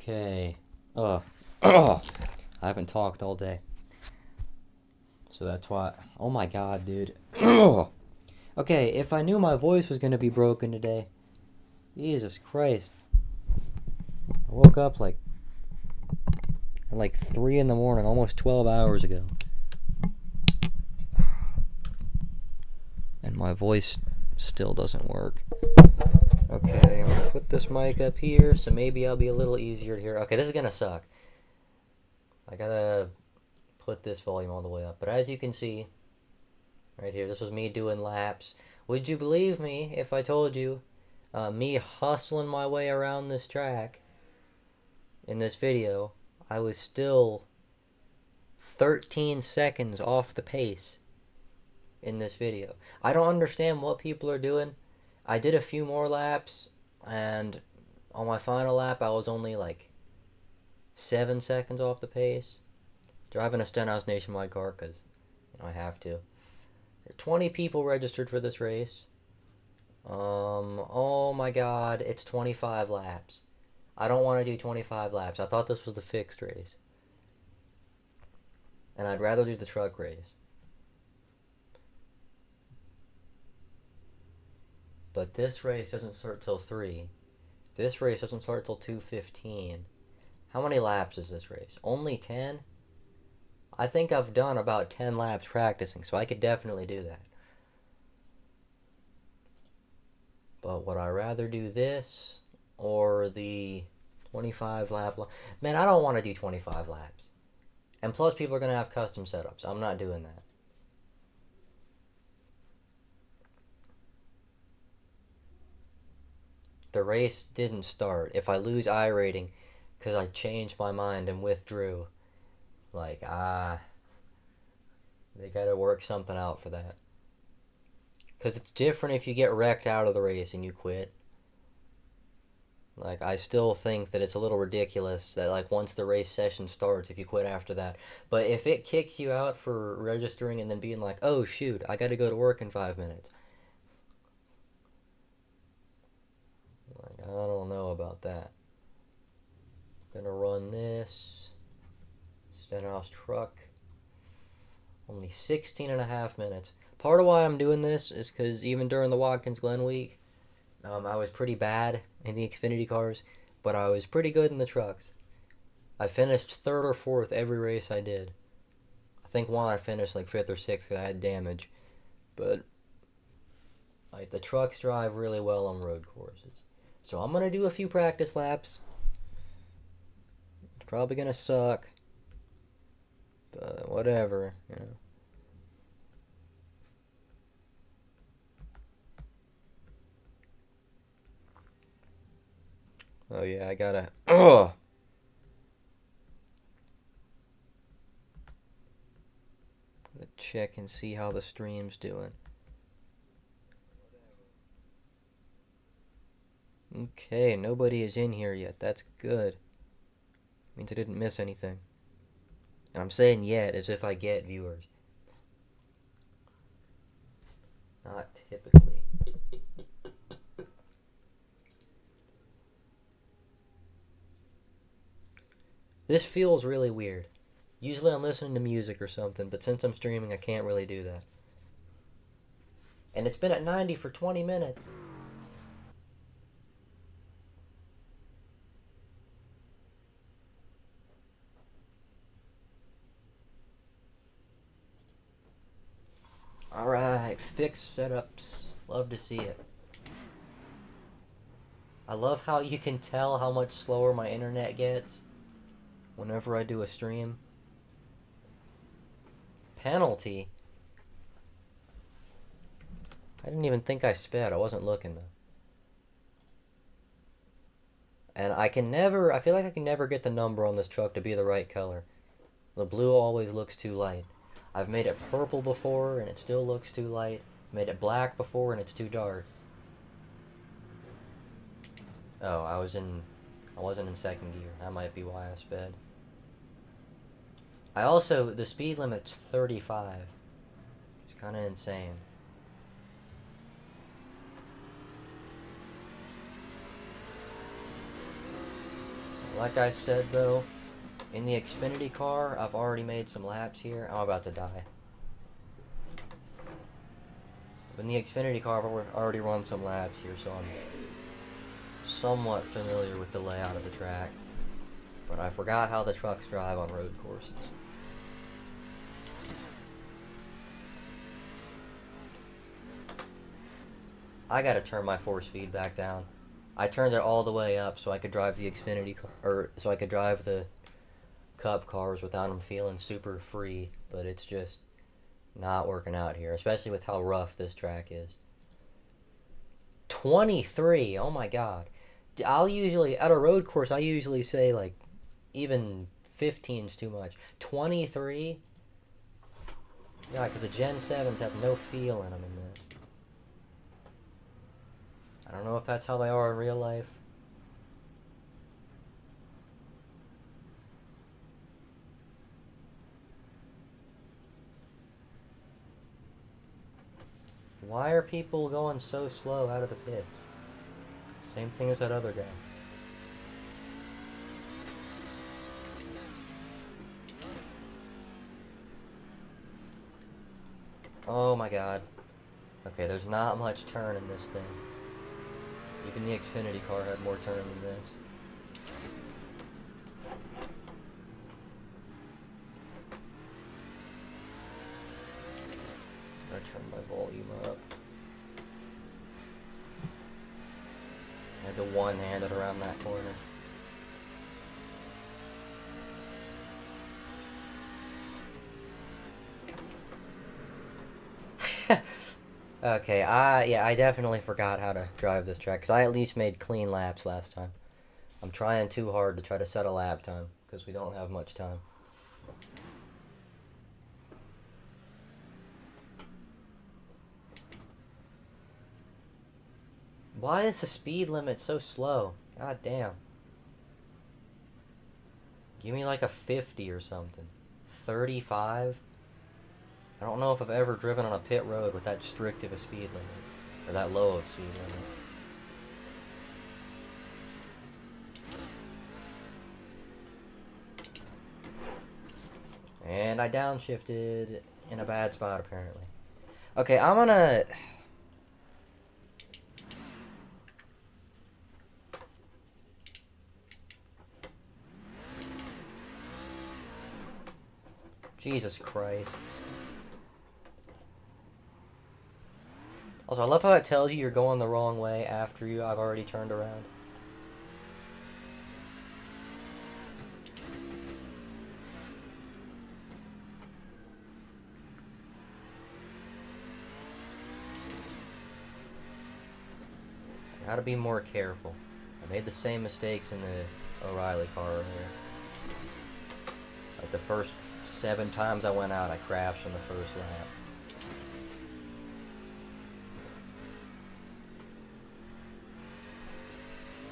Okay. I haven't talked all day. So that's why. Oh my god, dude. Okay, if I knew my voice was gonna be broken today. Jesus Christ. I woke up at 3 in the morning, almost 12 hours ago. And my voice still doesn't work. Okay, I'm gonna put this mic up here, so maybe I'll be a little easier to hear. Okay, this is gonna suck. I gotta put this volume all the way up. But as you can see, right here, this was me doing laps. Would you believe me if I told you me hustling my way around this track in this video, I was still 13 seconds off the pace in this video. I don't understand what people are doing. I did a few more laps, and on my final lap, I was only like 7 seconds off the pace. Driving a Stenhouse Nationwide car because I have to. 20 people registered for this race. Oh my god, it's 25 laps. I don't want to do 25 laps. I thought this was the fixed race. And I'd rather do the truck race. But this race doesn't start till 3. This race doesn't start till 2:15. How many laps is this race? Only 10? I think I've done about 10 laps practicing, so I could definitely do that. But would I rather do this or the 25 lap? Man, I don't want to do 25 laps. And plus, people are going to have custom setups. I'm not doing that. The race didn't start. If I lose iRating because I changed my mind and withdrew, they gotta work something out for that. Because it's different if you get wrecked out of the race and you quit. I still think that it's a little ridiculous that, once the race session starts, if you quit after that. But if it kicks you out for registering and then being like, oh shoot, I gotta go to work in 5 minutes. I don't know about that. Gonna run this Stenhouse truck. Only 16 and a half minutes. Part of why I'm doing this is because even during the Watkins Glen week, I was pretty bad in the Xfinity cars, but I was pretty good in the trucks. I finished 3rd or 4th every race I did. I think one I finished 5th or 6th because I had damage. But the trucks drive really well on road courses. So I'm going to do a few practice laps. It's probably going to suck. But whatever, Oh yeah, I gotta check and see how the stream's doing. Okay, nobody is in here yet. That's good. Means I didn't miss anything. And I'm saying yet as if I get viewers. Not typically. This feels really weird. Usually I'm listening to music or something, but since I'm streaming, I can't really do that. And it's been at 90 for 20 minutes. Alright, fixed setups. Love to see it. I love how you can tell how much slower my internet gets whenever I do a stream. Penalty? I didn't even think I sped. I wasn't looking though. And I feel like I can never get the number on this truck to be the right color. The blue always looks too light. I've made it purple before and it still looks too light. I've made it black before and it's too dark. Oh, I wasn't in second gear. That might be why I sped. The speed limit's 35. It's kind of insane. Like I said though, in the Xfinity car, I've already made some laps here. I'm about to die. In the Xfinity car, I've already run some laps here, so I'm somewhat familiar with the layout of the track. But I forgot how the trucks drive on road courses. I gotta turn my force feedback down. I turned it all the way up so I could drive the Xfinity car, or so I could drive the Cup cars without them feeling super free, but it's just not working out here, especially with how rough this track is. 23, oh my god. I'll usually, at a road course, I usually say like, even 15's too much. 23? Yeah, because the Gen 7s have no feel in them in this. I don't know if that's how they are in real life. Why are people going so slow out of the pits? Same thing as that other guy. Oh my god. Okay, there's not much turn in this thing. Even the Xfinity car had more turn than this. I'm gonna turn my volume up. I had to one-hand it around that corner. Okay, I definitely forgot how to drive this track, because I at least made clean laps last time. I'm trying too hard to try to set a lap time, because we don't have much time. Why is the speed limit so slow? God damn. Give me like a 50 or something. 35? I don't know if I've ever driven on a pit road with that strict of a speed limit. Or that low of speed limit. And I downshifted in a bad spot, apparently. Okay, I'm gonna... Jesus Christ. Also, I love how it tells you you're going the wrong way after I've already turned around. I gotta be more careful. I made the same mistakes in the O'Reilly car earlier. Like the first 7 times I went out, I crashed in the first lap.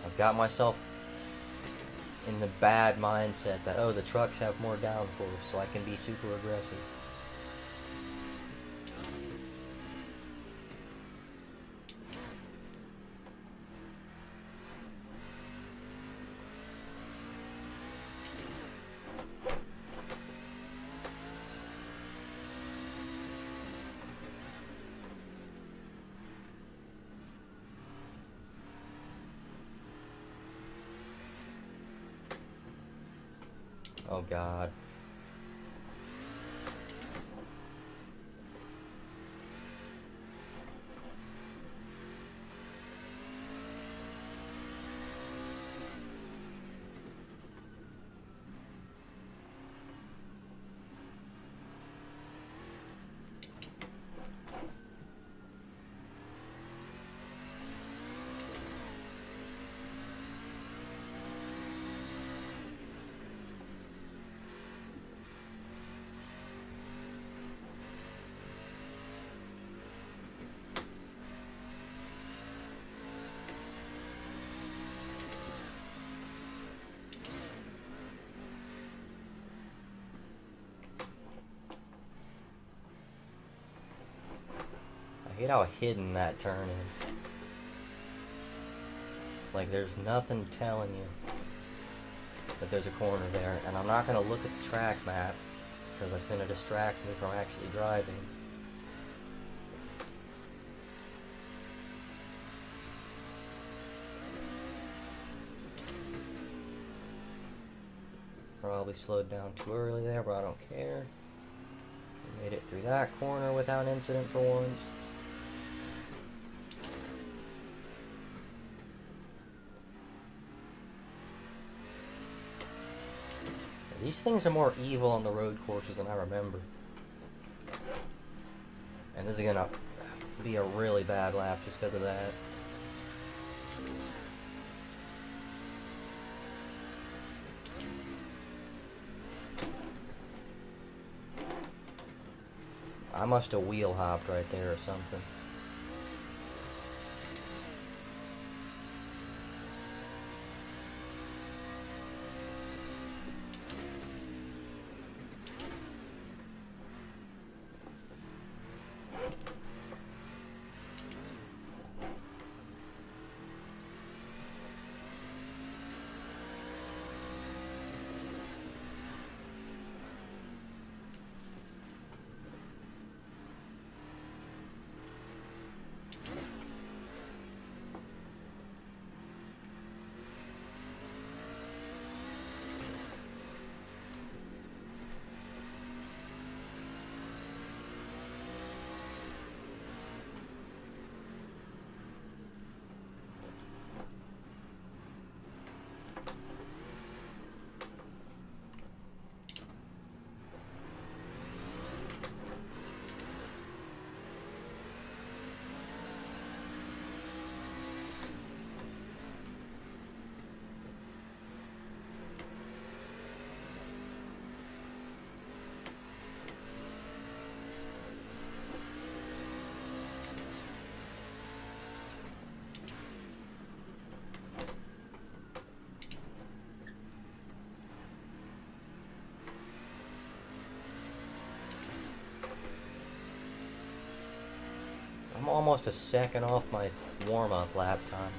I've got myself in the bad mindset that, oh, the trucks have more downforce, so I can be super aggressive. Oh god. I hate how hidden that turn is. Like, there's nothing telling you. that there's a corner there, and I'm not going to look at the track map because that's going to distract me from actually driving. Probably slowed down too early there, but I don't care. Made it through that corner without incident for once. These things are more evil on the road courses than I remember. And this is gonna be a really bad lap just because of that. I must have wheel hopped right there or something. I'm almost a second off my warm-up lap time.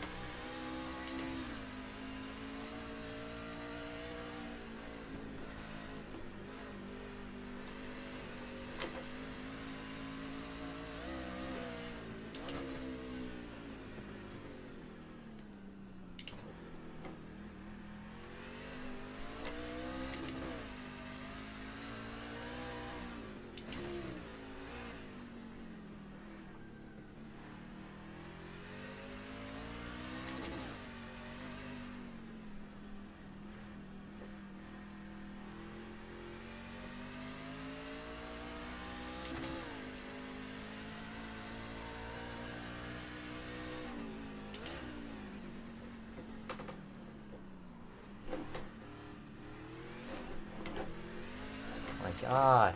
My God.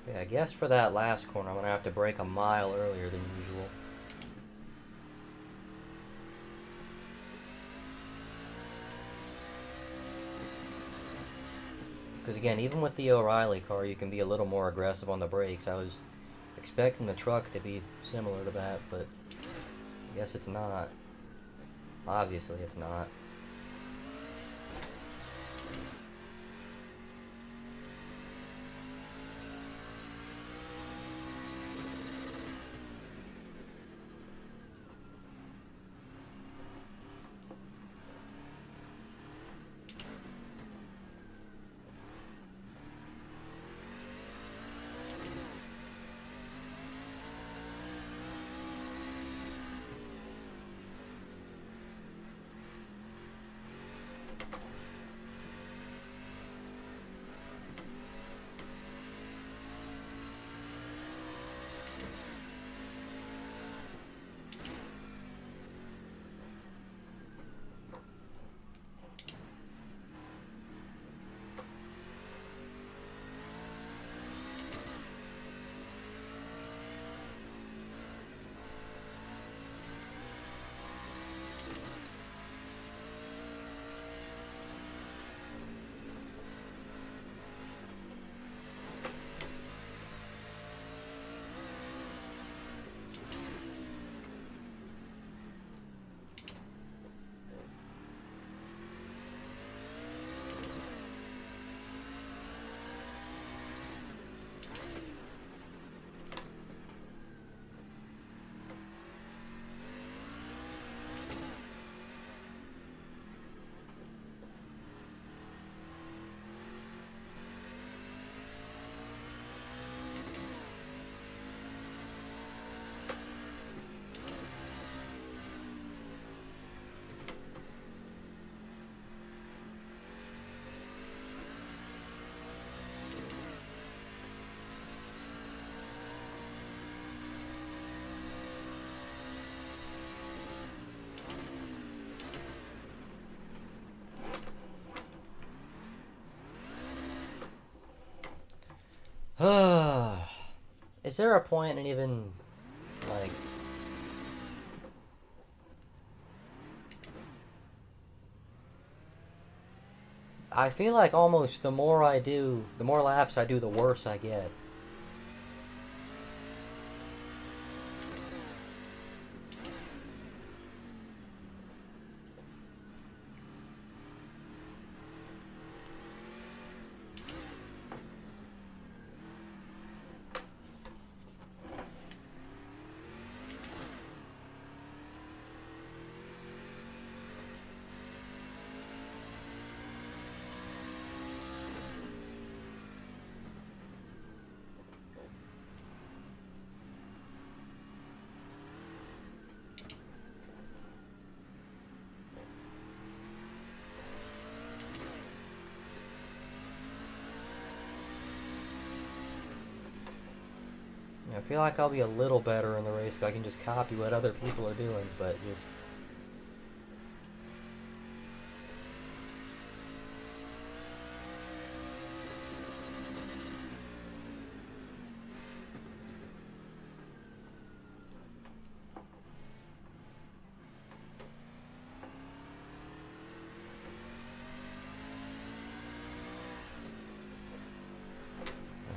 Yeah, I guess for that last corner, I'm gonna have to brake a mile earlier than usual. Because again, even with the O'Reilly car, you can be a little more aggressive on the brakes. I was expecting the truck to be similar to that, but I guess it's not. Obviously, it's not. Is there a point in even, like... I feel like almost the more I do, the more laps I do, the worse I get. I feel like I'll be a little better in the race. I can just copy what other people are doing, but just...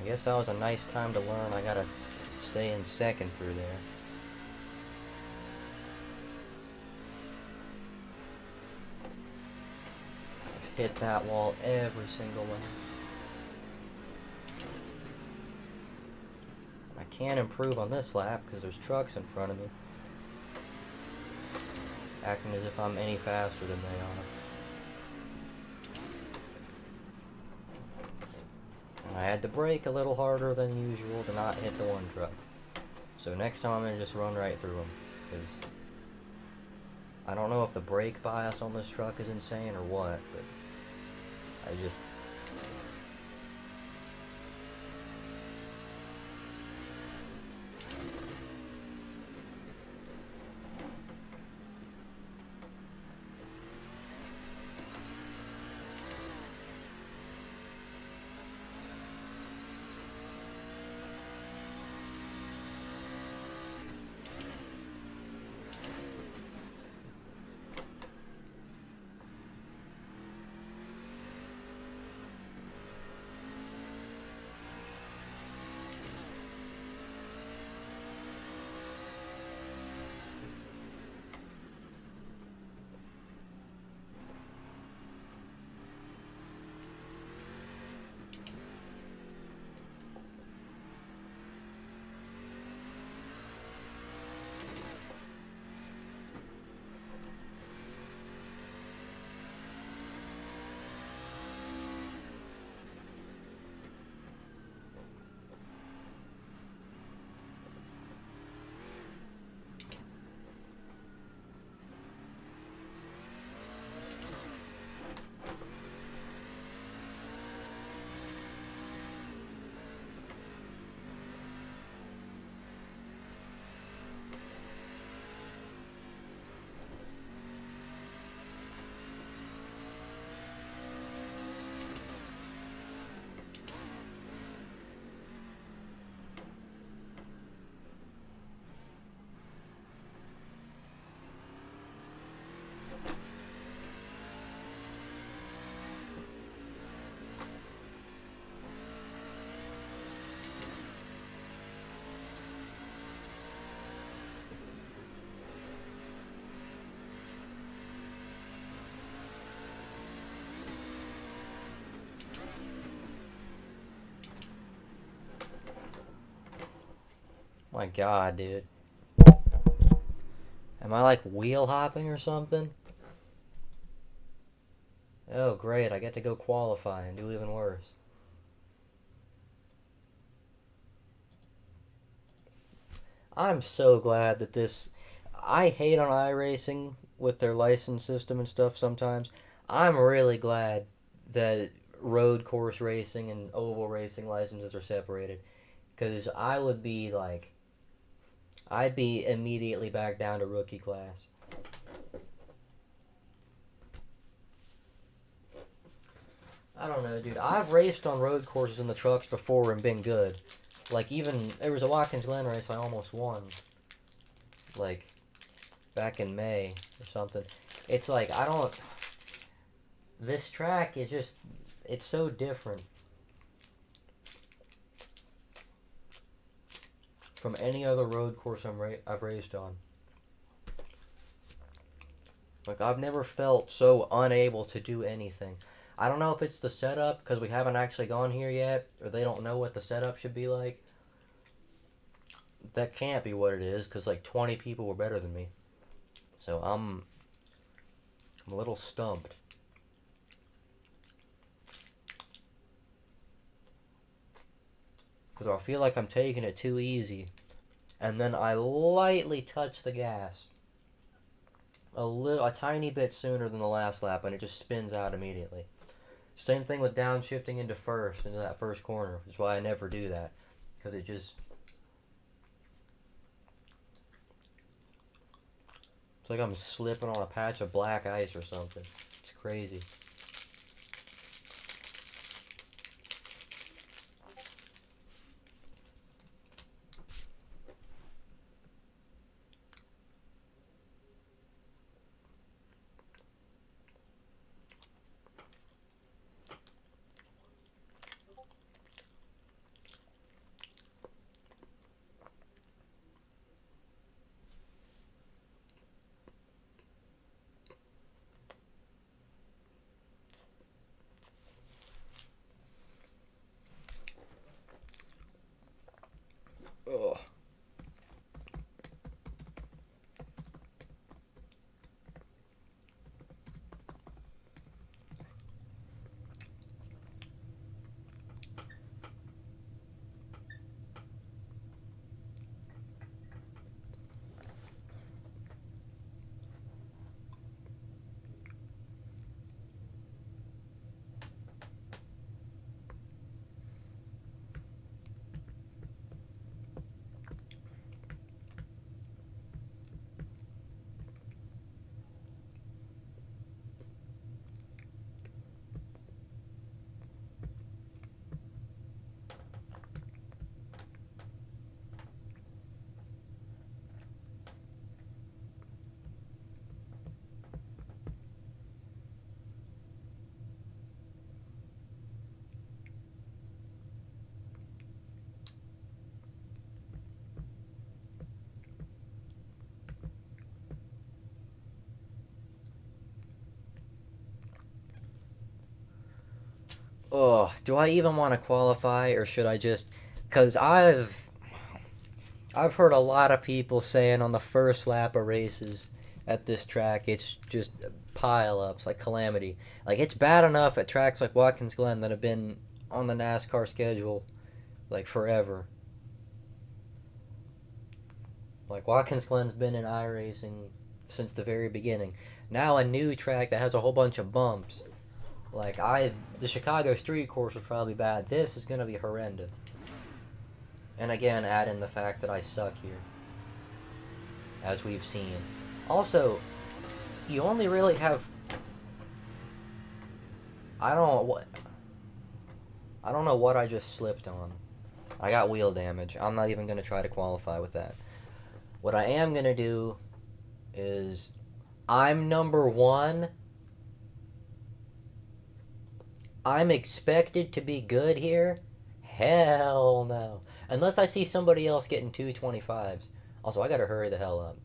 I guess that was a nice time to learn. I gotta stay in second through there. I've hit that wall every single lap. I can't improve on this lap because there's trucks in front of me, acting as if I'm any faster than they are. And I had to brake a little harder than usual to not hit the one truck. So next time I'm going to just run right through them, because I don't know if the brake bias on this truck is insane or what, but I just... My god, dude. Am I like wheel hopping or something? Oh great, I get to go qualify and do even worse. I'm so glad that this... I hate on iRacing with their license system and stuff sometimes. I'm really glad that road course racing and oval racing licenses are separated. Because I would be like... I'd be immediately back down to rookie class. I don't know, dude. I've raced on road courses in the trucks before and been good. Like, even, there was a Watkins Glen race I almost won. Like, back in May or something. It's like, I don't... This track is just... It's so different from any other road course I've raced on. Like, I've never felt so unable to do anything. I don't know if it's the setup, because we haven't actually gone here yet, or they don't know what the setup should be like. That can't be what it is, because like 20 people were better than me. So I'm a little stumped. Because I feel like I'm taking it too easy. And then I lightly touch the gas. A tiny bit sooner than the last lap, and it just spins out immediately. Same thing with downshifting into that first corner, which is why I never do that. Because it just... It's like I'm slipping on a patch of black ice or something. It's crazy. Ugh. Oh, do I even want to qualify, or should I just... Because I've heard a lot of people saying on the first lap of races at this track, it's just pile-ups, like calamity. Like, it's bad enough at tracks like Watkins Glen that have been on the NASCAR schedule, like, forever. Like, Watkins Glen's been in iRacing since the very beginning. Now a new track that has a whole bunch of bumps. Like, the Chicago street course was probably bad. This is going to be horrendous. And again, add in the fact that I suck here. As we've seen. Also, you only really have... I don't know what I just slipped on. I got wheel damage. I'm not even going to try to qualify with that. What I am going to do is... I'm number 1... I'm expected to be good here? Hell no. Unless I see somebody else getting 225s. Also, I gotta hurry the hell up.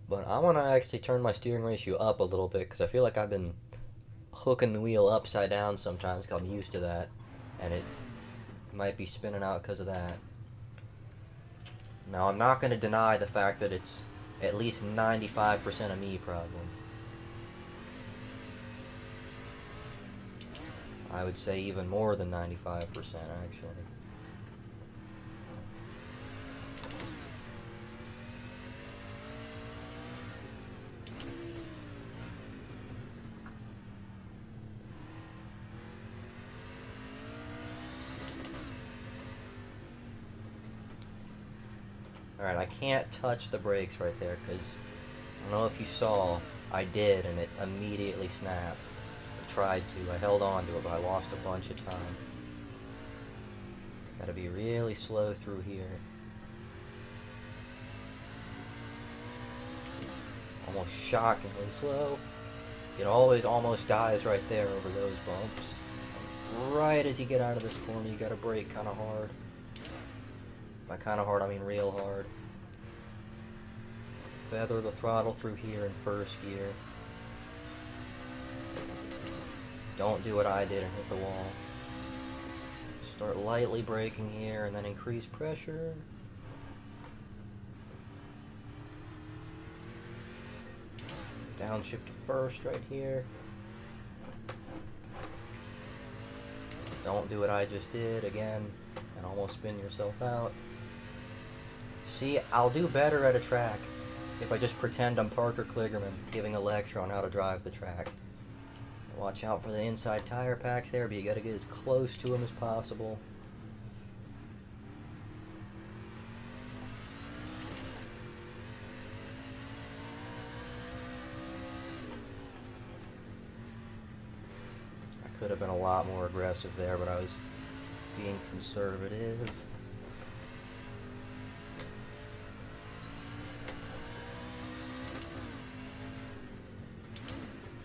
But I want to actually turn my steering ratio up a little bit, because I feel like I've been hooking the wheel upside down sometimes, because I'm used to that. And it might be spinning out because of that. Now, I'm not going to deny the fact that it's at least 95% a me problem. I would say even more than 95%, actually. Alright, I can't touch the brakes right there, because I don't know if you saw, I did, and it immediately snapped. tried to. I held on to it, but I lost a bunch of time. Gotta be really slow through here. Almost shockingly slow. It always almost dies right there over those bumps. And right as you get out of this corner, you gotta brake kind of hard. By kind of hard, I mean real hard. Feather the throttle through here in first gear. Don't do what I did and hit the wall. Start lightly braking here and then increase pressure. Downshift to first right here. Don't do what I just did again and almost spin yourself out. See, I'll do better at a track if I just pretend I'm Parker Kligerman giving a lecture on how to drive the track. Watch out for the inside tire packs there, but you gotta get as close to them as possible. I could have been a lot more aggressive there, but I was being conservative.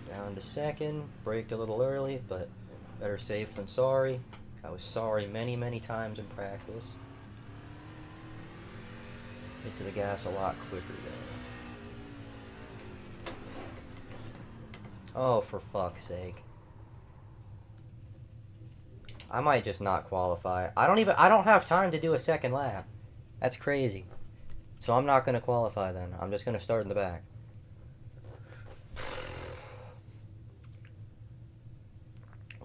Down to second, braked a little early, but better safe than sorry. I was sorry many, many times in practice. Hit to the gas a lot quicker there. Oh, for fuck's sake. I might just not qualify. I don't have time to do a second lap. That's crazy. So I'm not gonna qualify then. I'm just gonna start in the back.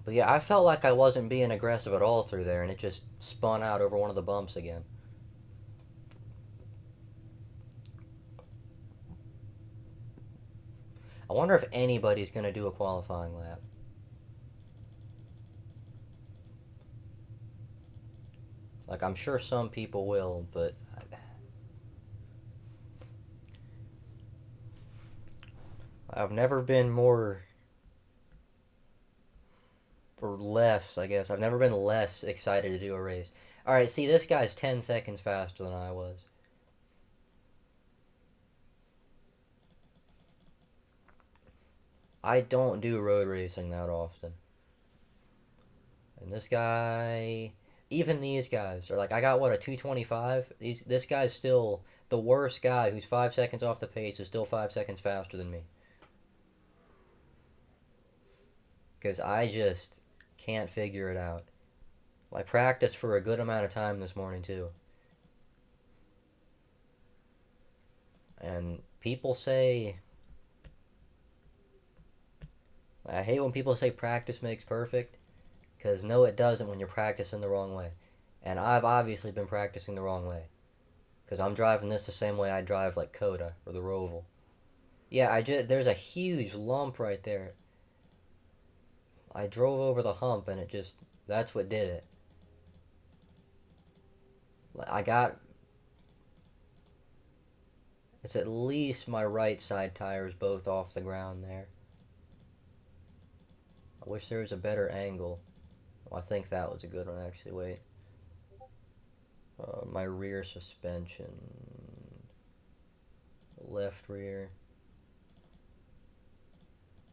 But yeah, I felt like I wasn't being aggressive at all through there, and it just spun out over one of the bumps again. I wonder if anybody's going to do a qualifying lap. Like, I'm sure some people will, but I've never been more... or less, I guess. I've never been less excited to do a race. Alright, see, this guy's 10 seconds faster than I was. I don't do road racing that often. And this guy... even these guys are like, I got, what, a 225? This guy's still... the worst guy who's 5 seconds off the pace is still 5 seconds faster than me. Because I just... can't figure it out. I practiced for a good amount of time this morning too. And people say... I hate when people say practice makes perfect. Because no, it doesn't when you're practicing the wrong way. And I've obviously been practicing the wrong way. Because I'm driving this the same way I drive like Coda or the Roval. Yeah, there's a huge lump right there. I drove over the hump and it just... that's what did it. I got... it's at least my right side tires both off the ground there. I wish there was a better angle. Well, I think that was a good one, actually. Wait. My rear suspension. Left rear.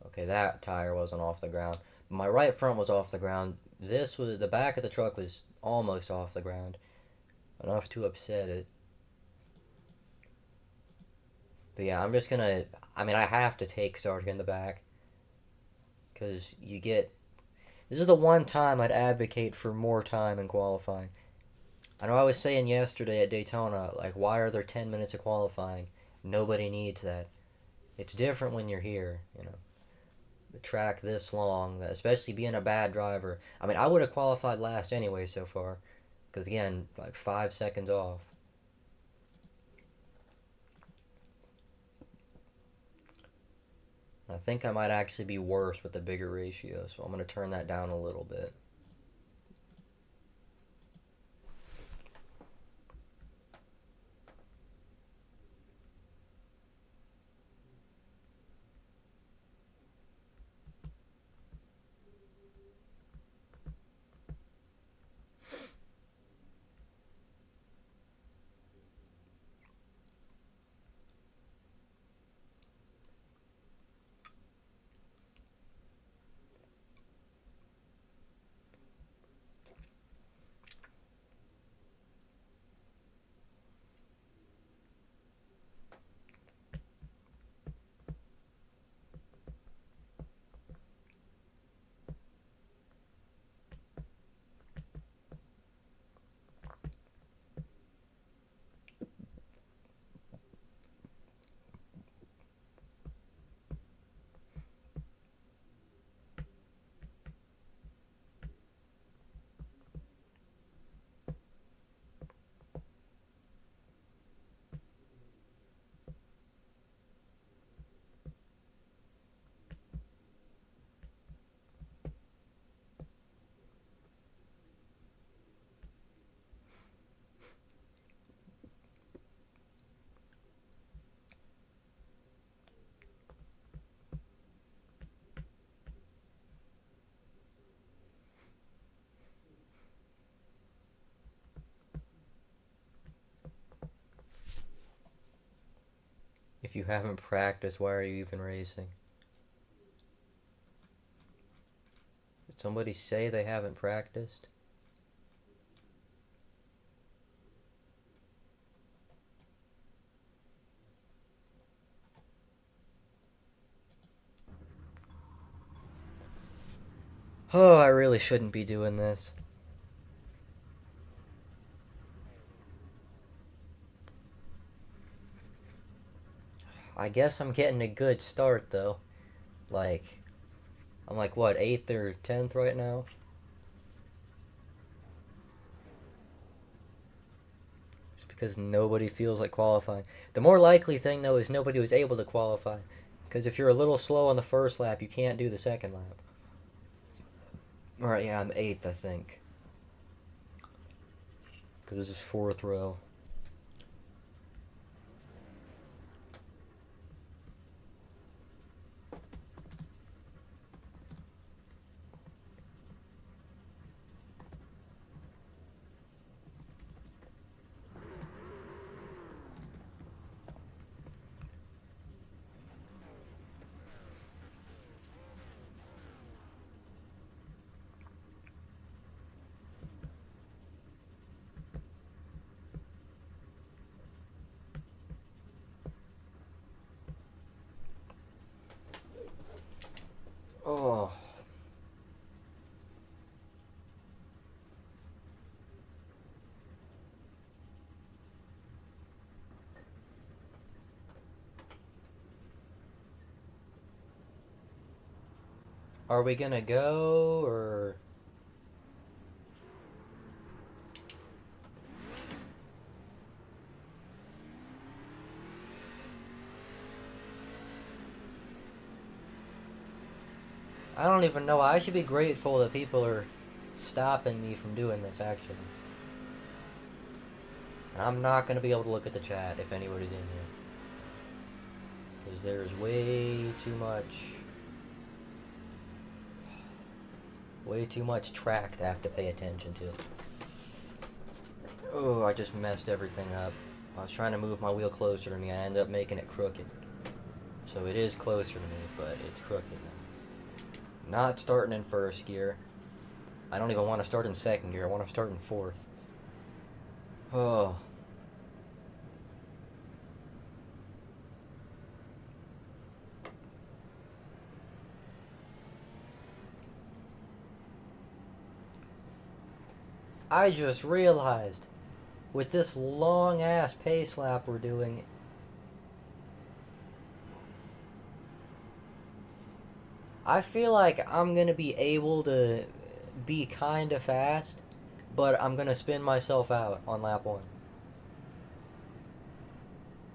Okay, that tire wasn't off the ground. My right front was off the ground. The back of the truck was almost off the ground. Enough to upset it. But yeah, I'm just gonna... I mean, I have to take starting in the back. Because you get... this is the one time I'd advocate for more time in qualifying. I know I was saying yesterday at Daytona, like, why are there 10 minutes of qualifying? Nobody needs that. It's different when you're here, you know. The track this long, especially being a bad driver. I mean, I would have qualified last anyway so far. Because, again, like 5 seconds off. I think I might actually be worse with the bigger ratio, so I'm going to turn that down a little bit. If you haven't practiced, why are you even racing? Did somebody say they haven't practiced? Oh, I really shouldn't be doing this. I guess I'm getting a good start, though. Like, I'm like, what, 8th or 10th right now? Just because nobody feels like qualifying. The more likely thing, though, is nobody was able to qualify. Because if you're a little slow on the first lap, you can't do the second lap. Alright, yeah, I'm 8th, I think. Because this is 4th row. Oh. Are we gonna go, or... I don't even know. I should be grateful that people are stopping me from doing this, actually. And I'm not going to be able to look at the chat if anybody's in here. Because there's way too much track to have to pay attention to. Oh, I just messed everything up. I was trying to move my wheel closer to me. I ended up making it crooked. So it is closer to me, but it's crooked now. Not starting in first gear. I don't even want to start in second gear. I want to start in fourth. Oh. I just realized, with this long ass pace lap we're doing, I feel like I'm gonna be able to be kinda fast, but I'm gonna spin myself out on lap 1.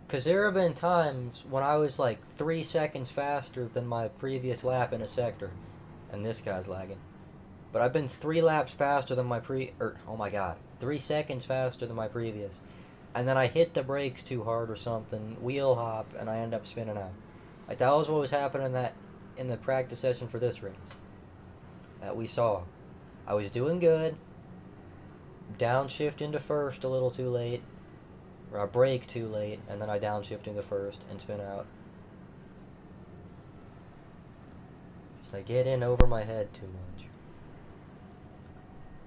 Because there have been times when I was like 3 seconds faster than my previous lap in a sector, and this guy's lagging. But I've been 3 laps faster than my oh my god, 3 seconds faster than my previous. And then I hit the brakes too hard or something, wheel hop, and I end up spinning out. Like, that was what was happening in the practice session for this race that we saw. I was doing good, downshift into first a little too late, or I brake too late, and then I downshift into first and spin out. Just I get in over my head too much.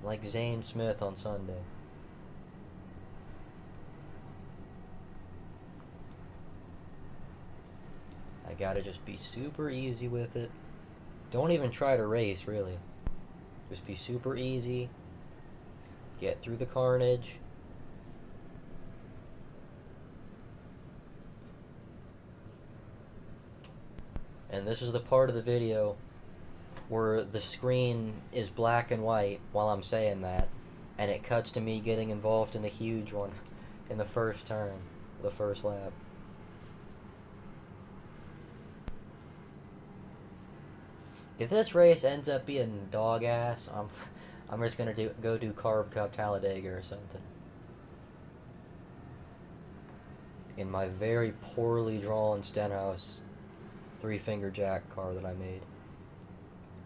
Like Zane Smith on Sunday. I gotta just be super easy with it. Don't even try to race, really. Just be super easy. Get through the carnage. And this is the part of the video where the screen is black and white while I'm saying that, and it cuts to me getting involved in a huge one in the first turn, the first lap. If this race ends up being dog ass, I'm just gonna go do Carb Cup Talladega or something. In my very poorly drawn Stenhouse 3-finger jack car that I made.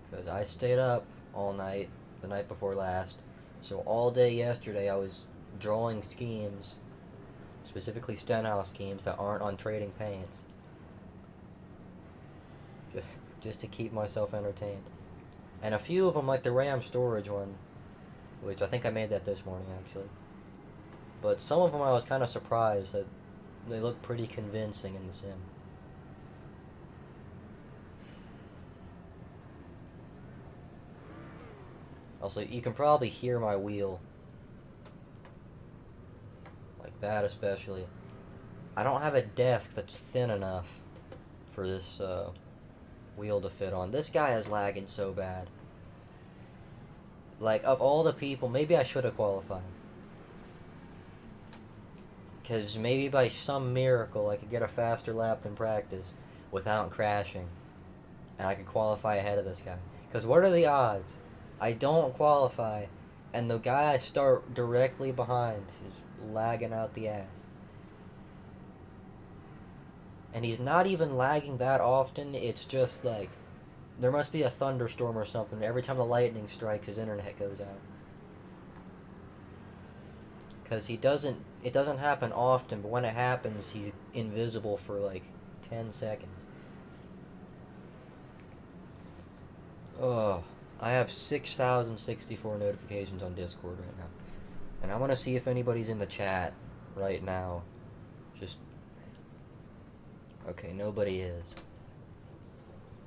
Because I stayed up all night, the night before last. So all day yesterday I was drawing schemes, specifically Stenhouse schemes that aren't on Trading Paints. just to keep myself entertained. And a few of them, like the RAM storage one, which I think I made that this morning actually. But some of them I was kind of surprised that they look pretty convincing in the sim. Also, you can probably hear my wheel. Like that especially. I don't have a desk that's thin enough for this wheel to fit on. This guy is lagging so bad. Like, of all the people, maybe I should have qualified. Because maybe by some miracle I could get a faster lap than practice without crashing. And I could qualify ahead of this guy. Because what are the odds? I don't qualify, and the guy I start directly behind is lagging out the ass. And he's not even lagging that often, it's just like, there must be a thunderstorm or something. Every time the lightning strikes, his internet goes out. Because it doesn't happen often, but when it happens, he's invisible for like 10 seconds. Ugh. I have 6,064 notifications on Discord right now. And I want to see if anybody's in the chat right now. Just... Okay, nobody is.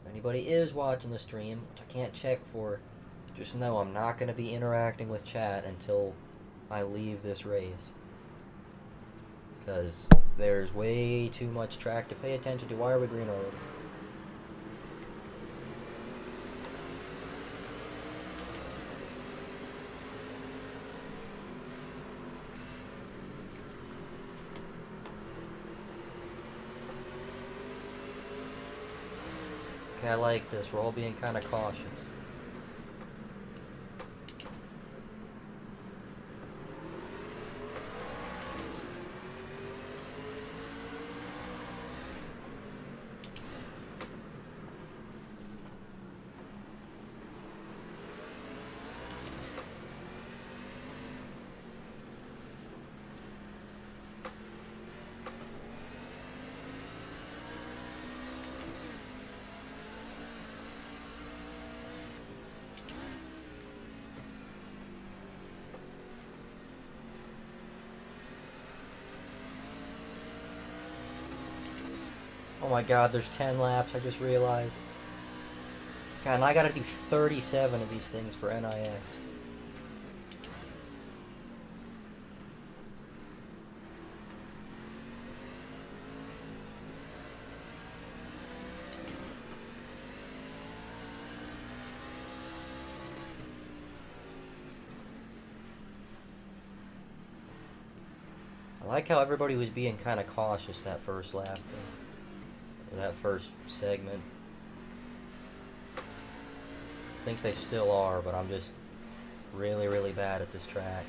If anybody is watching the stream, which I can't check for, just know I'm not going to be interacting with chat until I leave this race. Because there's way too much track to pay attention to. Why are we green already? I like this. We're all being kind of cautious. Oh my god, there's 10 laps, I just realized. God, and I gotta do 37 of these things for NIS. I like how everybody was being kind of cautious that first lap. That first segment. I think they still are, but I'm just really, really bad at this track.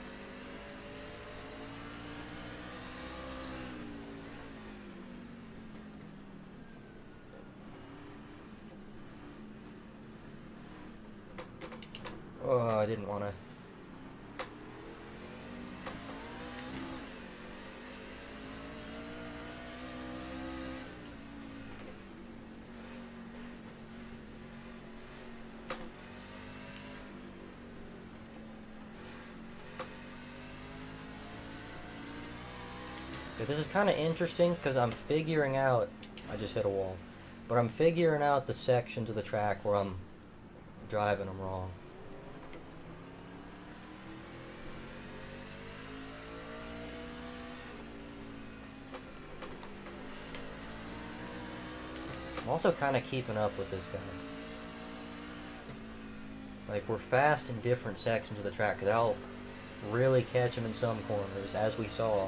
Oh, I didn't want to. This is kind of interesting because I'm figuring out, I just hit a wall, but I'm figuring out the sections of the track where I'm driving them wrong. I'm also kind of keeping up with this guy. Like, we're fast in different sections of the track because I'll really catch him in some corners, as we saw.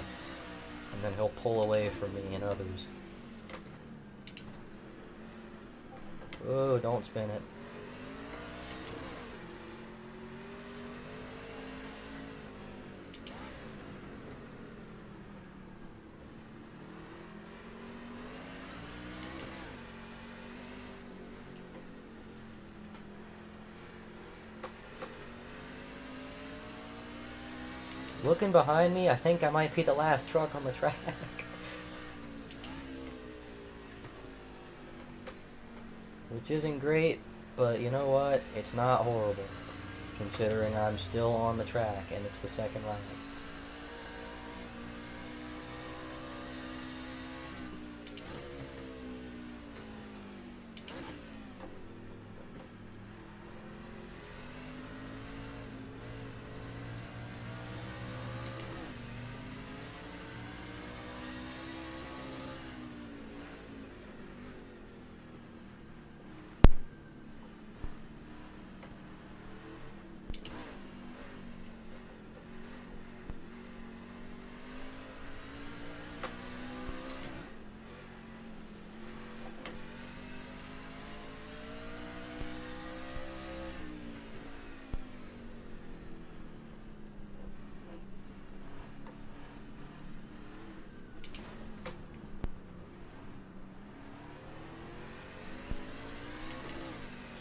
And then he'll pull away from me in others. Oh, don't spin it. Looking behind me, I think I might be the last truck on the track. which isn't great, but you know what? It's not horrible, considering I'm still on the track and it's the second lap.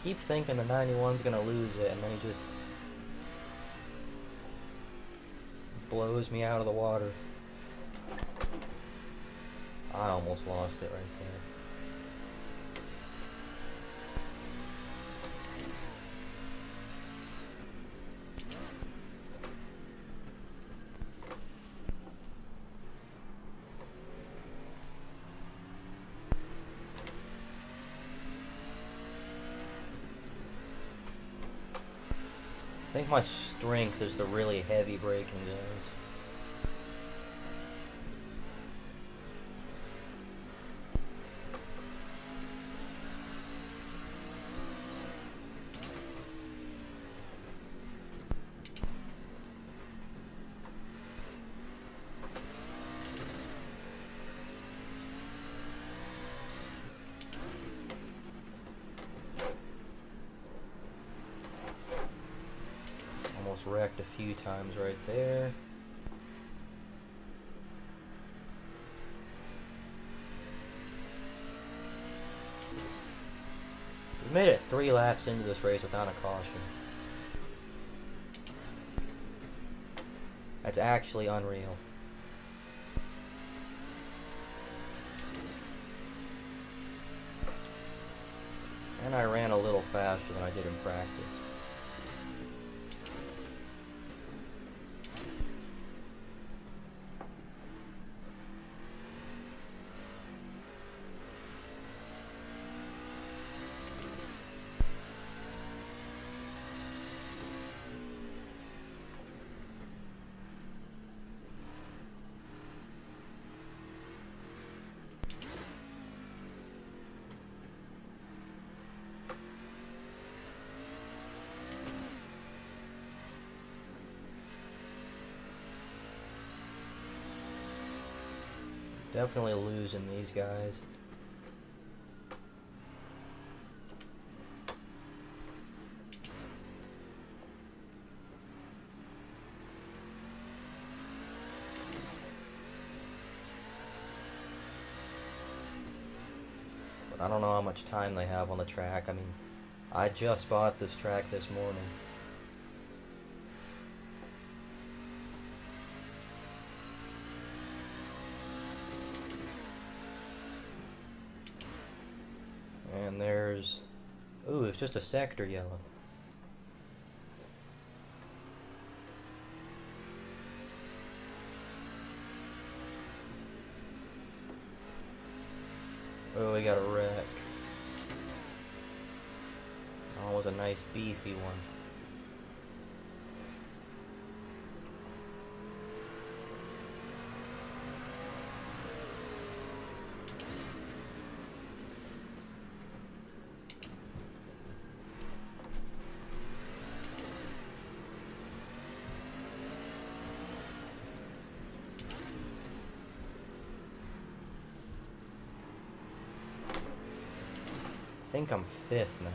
Keep thinking the 91's gonna lose it, and then he just blows me out of the water. I almost lost it right there. I think my strength is the really heavy braking zones. Almost wrecked a few times right there. We made it 3 laps into this race without a caution. That's actually unreal. And I ran a little faster than I did in practice. Definitely losing these guys. But I don't know how much time they have on the track. I mean, I just bought this track this morning. And there's... Ooh, it's just a sector yellow. Oh, we got a wreck. Oh, it was a nice beefy one. I think I'm 5th now.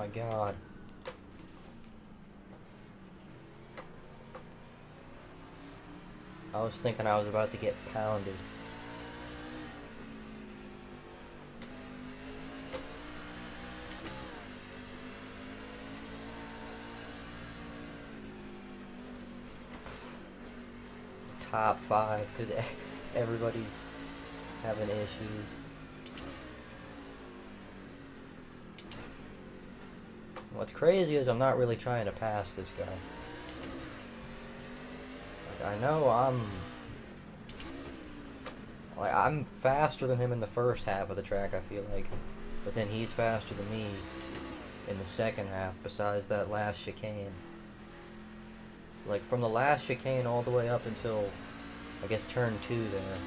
my god. I was thinking I was about to get pounded. Top 5, because everybody's having issues. What's crazy is I'm not really trying to pass this guy. Like, I know I'm faster than him in the first half of the track, I feel like. But then he's faster than me in the second half, besides that last chicane. Like, from the last chicane all the way up until, I guess, turn 2 there,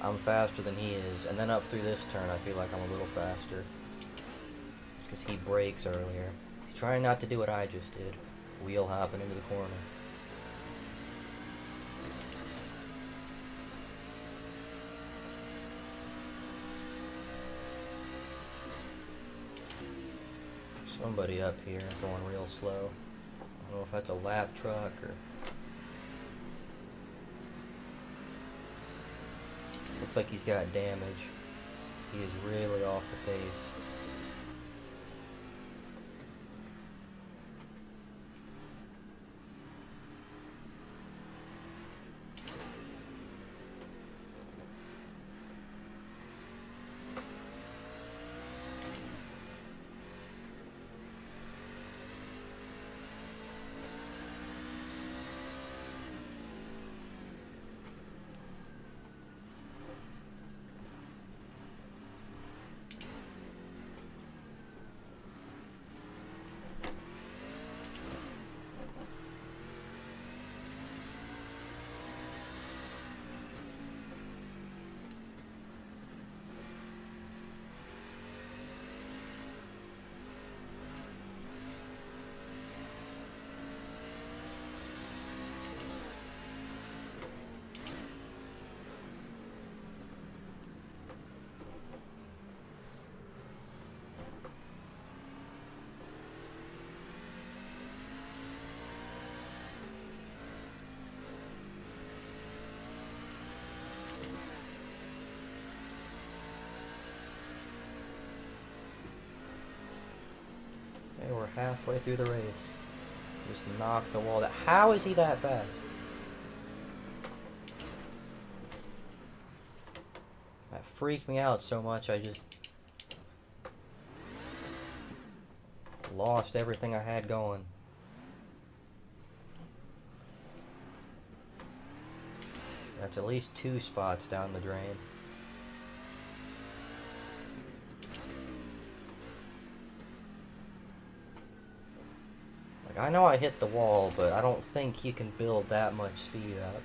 I'm faster than he is. And then up through this turn, I feel like I'm a little faster. Because he brakes earlier. He's trying not to do what I just did. Wheel hopping into the corner. Somebody up here going real slow. I don't know if that's a lap truck or... Looks like he's got damage. He is really off the pace. Okay, we're halfway through the race. Just knocked the wall down. How is he that fast? That freaked me out so much, I just lost everything I had going. That's at least 2 spots down the drain. Like, I know I hit the wall, but I don't think you can build that much speed up.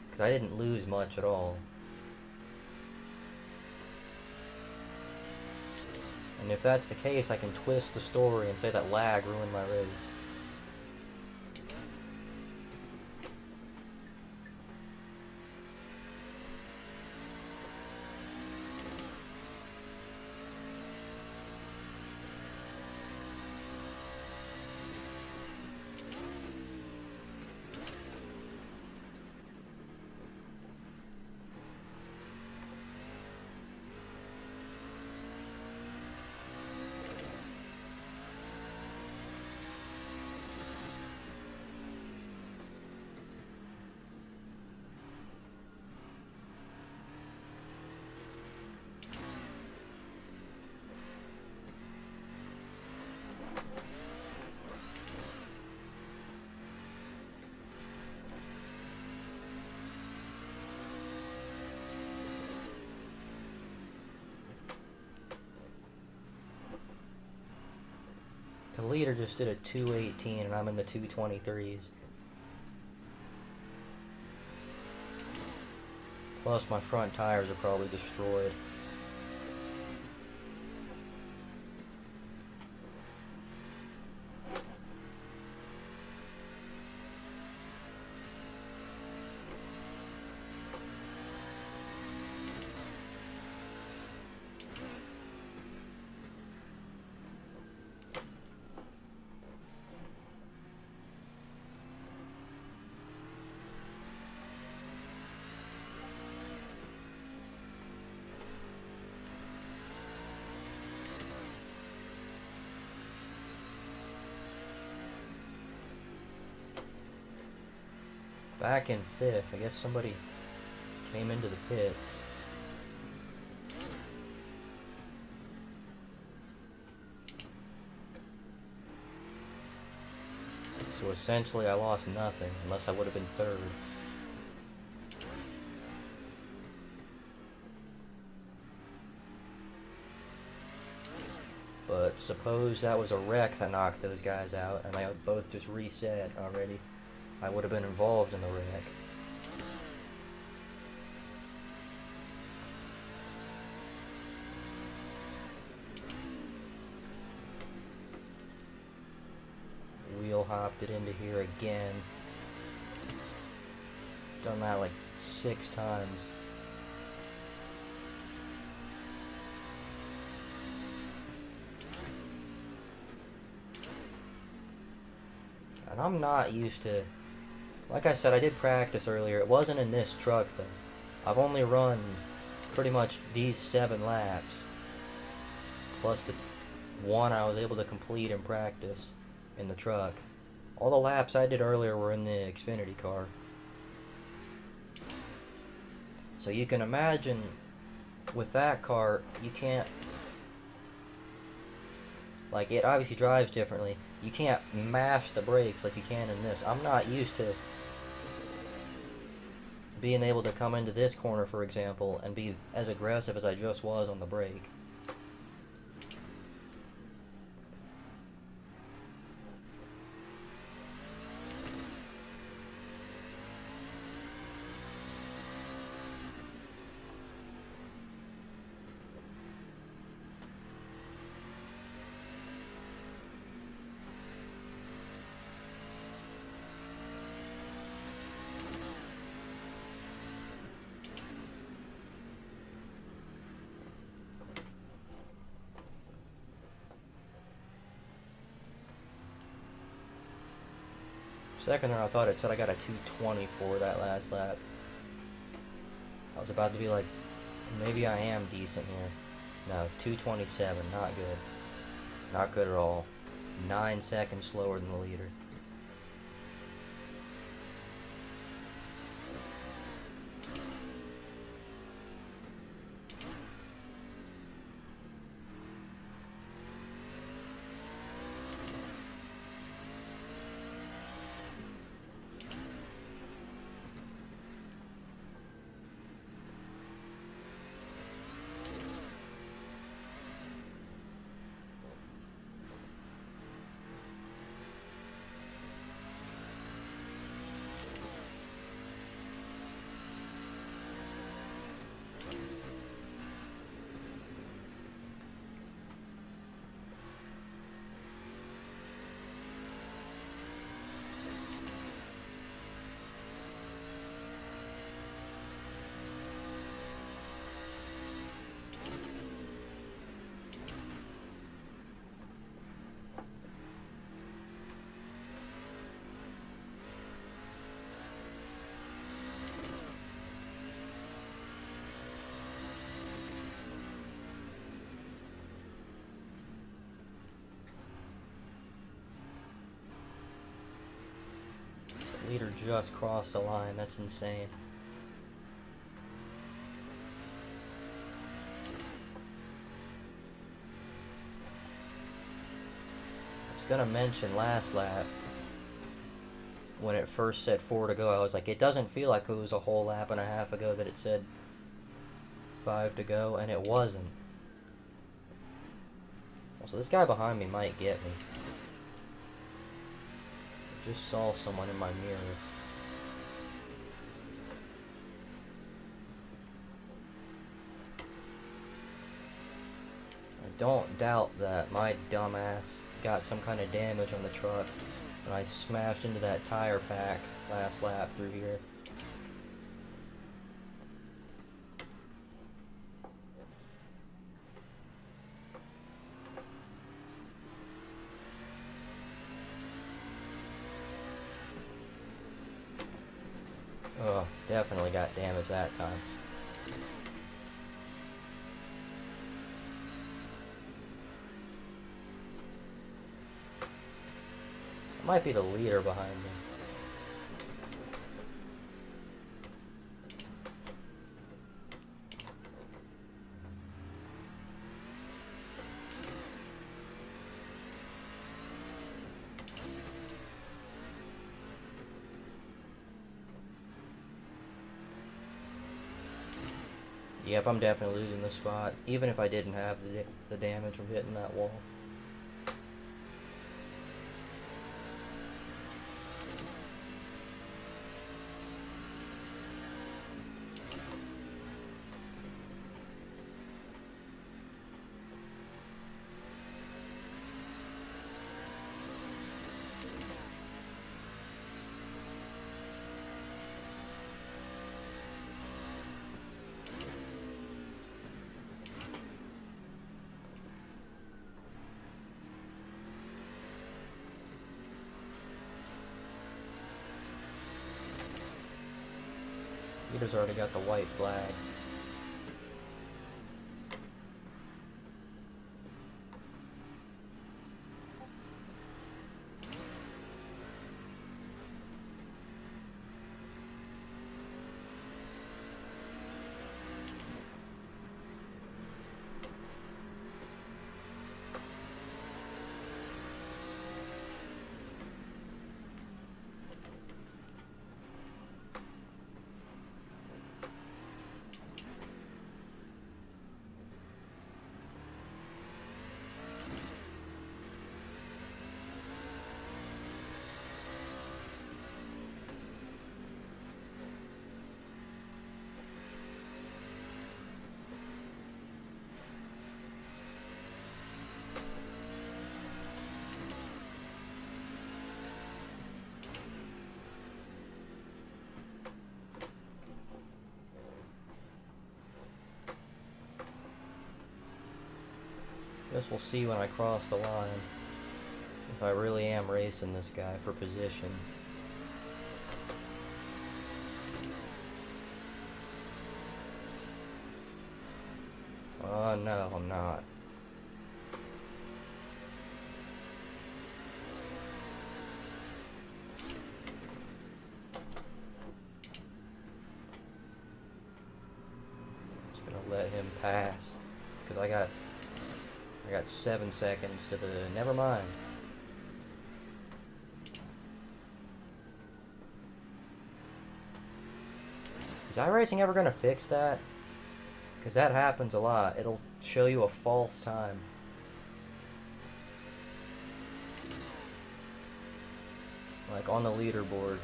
Because I didn't lose much at all. And if that's the case, I can twist the story and say that lag ruined my race. The leader just did a 218 and I'm in the 223s. Plus my front tires are probably destroyed. back in 5th. I guess somebody came into the pits. So essentially I lost nothing, unless I would have been 3rd. But suppose that was a wreck that knocked those guys out, and they both just reset already. I would have been involved in the wreck. Wheel hopped it into here again. Done that like 6 times. And I'm not used to... Like I said, I did practice earlier. It wasn't in this truck, though. I've only run pretty much these 7 laps. Plus the one I was able to complete in practice in the truck. All the laps I did earlier were in the Xfinity car. So you can imagine, with that car, you can't... Like, it obviously drives differently. You can't mash the brakes like you can in this. I'm not used to being able to come into this corner, for example, and be as aggressive as I just was on the brake. Second there, I thought it said I got a 224 that last lap. I was about to be like, maybe I am decent here. No, 227, not good. Not good at all. 9 seconds slower than the leader. Leader just crossed the line. That's insane. I was gonna mention last lap, when it first said 4 to go, I was like, it doesn't feel like it was a whole lap and a half ago that it said 5 to go, and it wasn't. So this guy behind me might get me. I just saw someone in my mirror. I don't doubt that my dumbass got some kind of damage on the truck when I smashed into that tire pack last lap through here. Oh, definitely got damage that time. It might be the leader behind me. Yep, I'm definitely losing this spot, even if I didn't have the damage from hitting that wall. Peter's already got the white flag. Guess we'll see when I cross the line if I really am racing this guy for position. Oh no, I'm not. Just gonna let him pass because I got 7 seconds to the. Never mind. Is iRacing ever gonna fix that? Because that happens a lot. It'll show you a false time. Like on the leaderboard.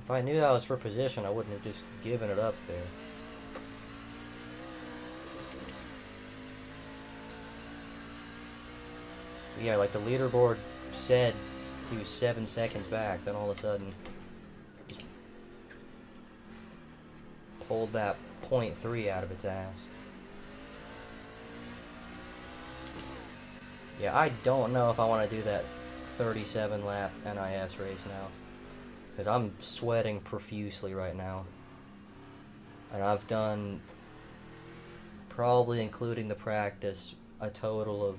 If I knew that was for position, I wouldn't have just given it up there. But yeah, like the leaderboard said he was 7 seconds back, then all of a sudden just pulled that 0.3 out of its ass. Yeah, I don't know if I want to do that 37 lap NIS race now. Because I'm sweating profusely right now. And I've done, probably including the practice, a total of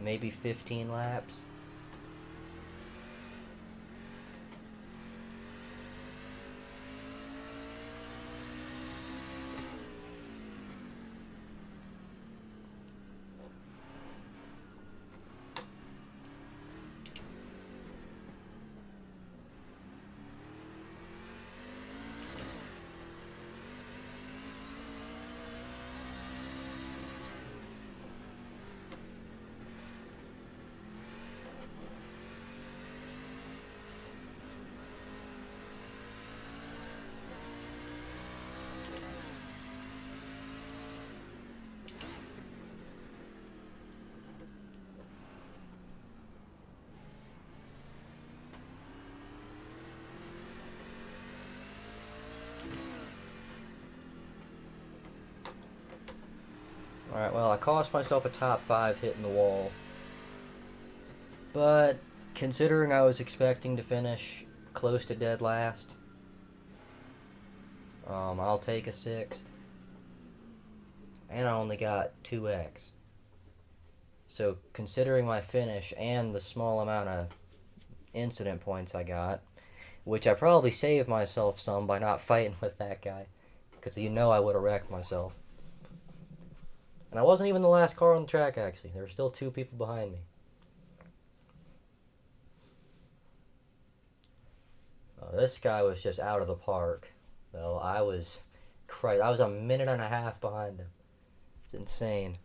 maybe 15 laps. Alright, well, I cost myself a top 5 hitting the wall. But considering I was expecting to finish close to dead last, I'll take a 6th. And I only got 2x. So considering my finish and the small amount of incident points I got, which I probably saved myself some by not fighting with that guy, because you know I would have wrecked myself. And I wasn't even the last car on the track, actually. There were still 2 people behind me. This guy was just out of the park, though. Christ, I was a minute and a half behind him. It's insane.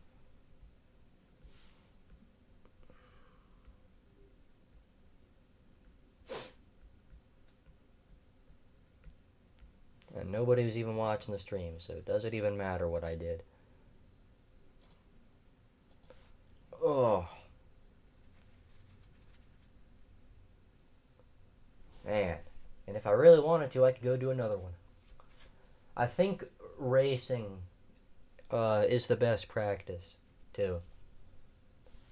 And nobody was even watching the stream, so does it even matter what I did? Oh. Man. And if I really wanted to, I could go do another one. I think racing is the best practice, too.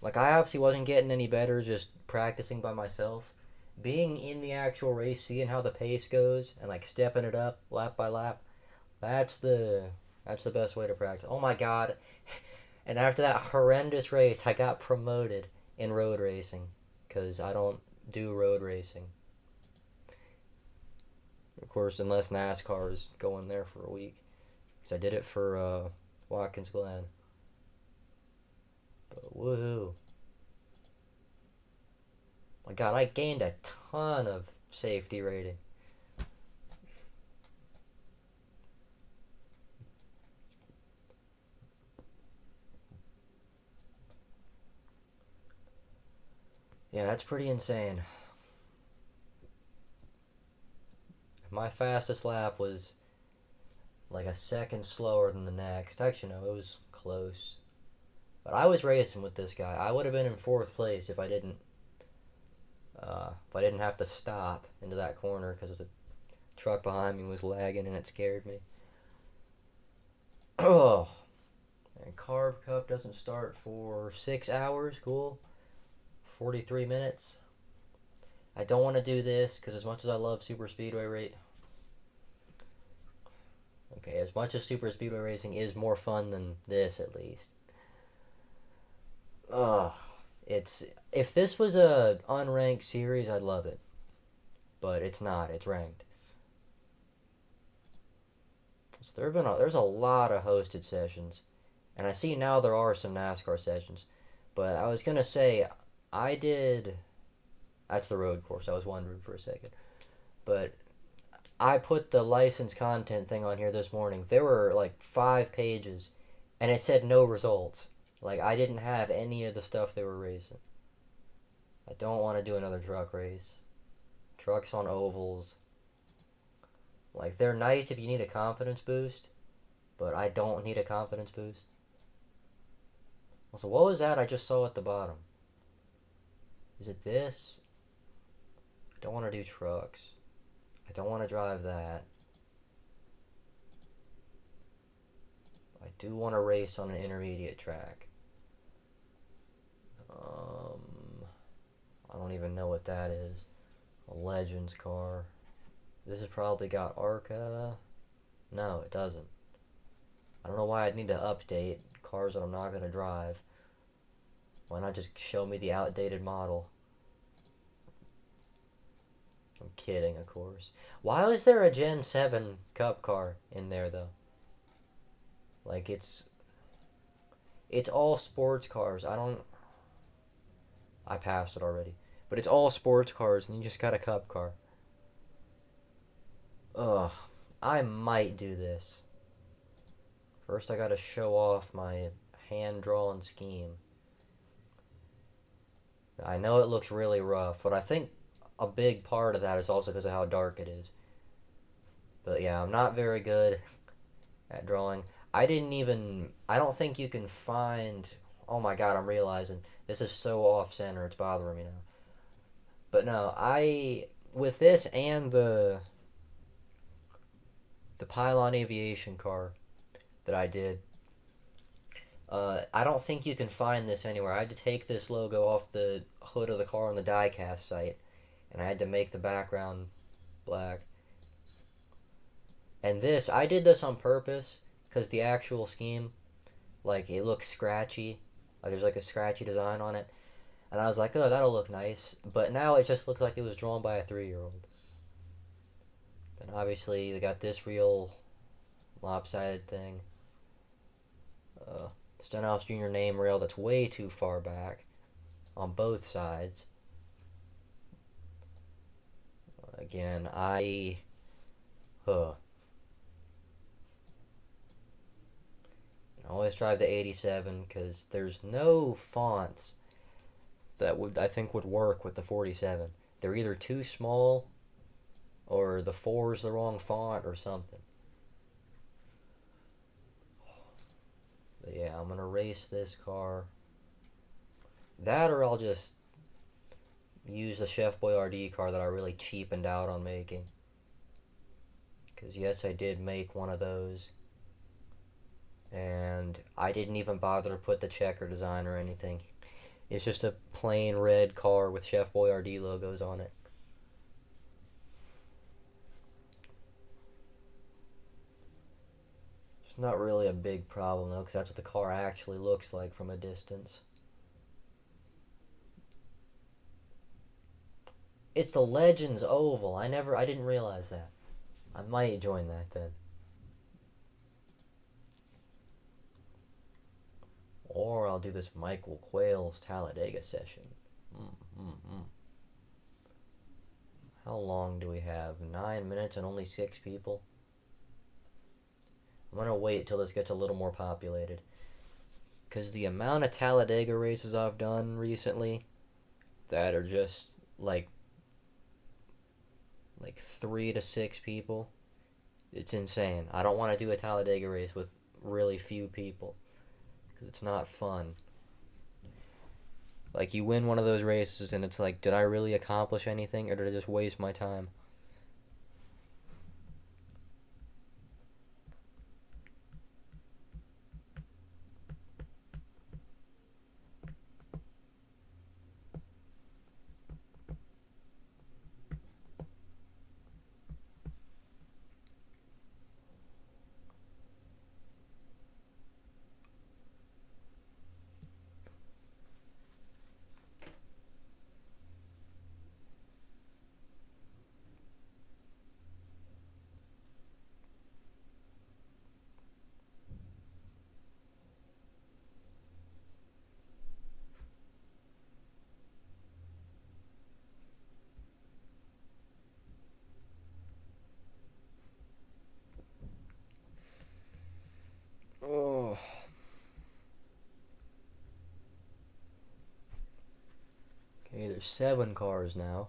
Like, I obviously wasn't getting any better just practicing by myself. Being in the actual race, seeing how the pace goes, and, like, stepping it up lap by lap, that's the best way to practice. Oh my god. And after that horrendous race, I got promoted in road racing, because I don't do road racing. Of course, unless NASCAR is going there for a week. Because I did it for Watkins Glen. But woohoo. My god, I gained a ton of safety rating. Yeah, that's pretty insane. My fastest lap was like a second slower than the next. Actually, no, it was close. But I was racing with this guy. I would have been in fourth place if I didn't have to stop into that corner because the truck behind me was lagging and it scared me. Oh, and Carb Cup doesn't start for 6 hours. Cool. 43 minutes. I don't want to do this because as much as I love super speedway okay, as much as super speedway racing is more fun than this, at least. Ugh, if this was a unranked series, I'd love it, but it's not. It's ranked. So there's a lot of hosted sessions, and I see now there are some NASCAR sessions, but I was gonna say I did. That's the road course. I was wondering for a second. But I put the license content thing on here this morning. There were like 5 pages, and it said no results. Like, I didn't have any of the stuff they were racing. I don't want to do another truck race. Trucks on ovals. Like, they're nice if you need a confidence boost, but I don't need a confidence boost. Also, what was that I just saw at the bottom? Is it this? I don't want to do trucks. I don't want to drive that. I do want to race on an intermediate track. I don't even know what that is. A Legends car. This has probably got ARCA. No, it doesn't. I don't know why I'd need to update cars that I'm not going to drive. Why not just show me the outdated model? I'm kidding, of course. Why is there a Gen 7 Cup car in there, though? Like, it's all sports cars. I passed it already. But it's all sports cars, and you just got a Cup car. Ugh. I might do this. First, I gotta show off my hand-drawn scheme. I know it looks really rough, but I think a big part of that is also because of how dark it is. But yeah, I'm not very good at drawing. I don't think you can find... Oh my god, I'm realizing. This is so off-center, it's bothering me now. But no, with this and the Pylon Aviation car that I did, I don't think you can find this anywhere. I had to take this logo off the hood of the car on the diecast site, and I had to make the background black. And I did this on purpose, because the actual scheme, like, it looks scratchy. Like, there's like a scratchy design on it. And I was like, oh, that'll look nice. But now it just looks like it was drawn by a 3-year-old. Then obviously, we got this real lopsided thing. Stenhouse Jr. name rail that's way too far back on both sides. Again, I always drive the 87 because there's no fonts that I think would work with the 47. They're either too small or the 4 is the wrong font or something. But yeah, I'm gonna race this car. That or I'll just use the Chef Boyardee car that I really cheapened out on making. Because yes, I did make one of those. And I didn't even bother to put the checker design or anything. It's just a plain red car with Chef Boyardee logos on it. It's not really a big problem though, because that's what the car actually looks like from a distance. It's the Legends Oval. I didn't realize that. I might join that then. Or I'll do this Michael Quayle's Talladega session. How long do we have? 9 minutes and only 6 people? I'm gonna wait till this gets a little more populated. Because the amount of Talladega races I've done recently that are just like 3 to 6 people, it's insane. I don't want to do a Talladega race with really few people because it's not fun. Like, you win one of those races and it's like, did I really accomplish anything or did I just waste my time? Oh. Okay, there's 7 cars now.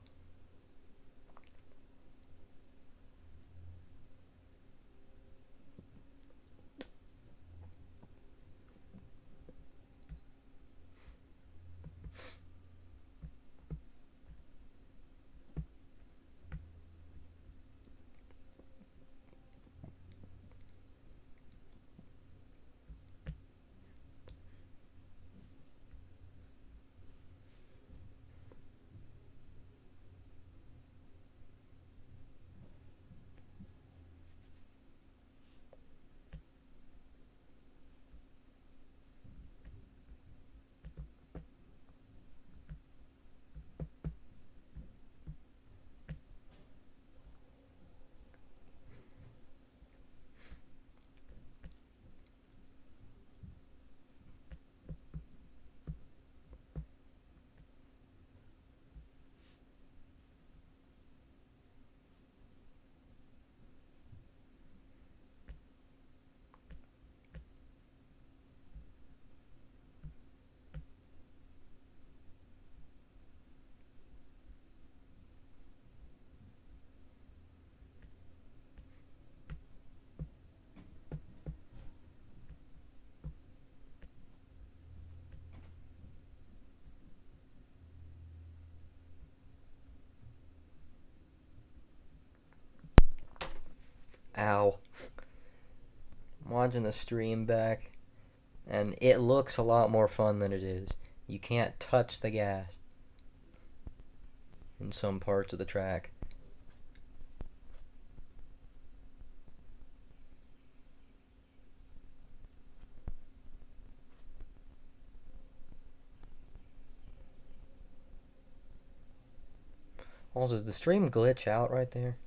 Ow. I'm watching the stream back, and it looks a lot more fun than it is. You can't touch the gas in some parts of the track. Also, did the stream glitch out right there?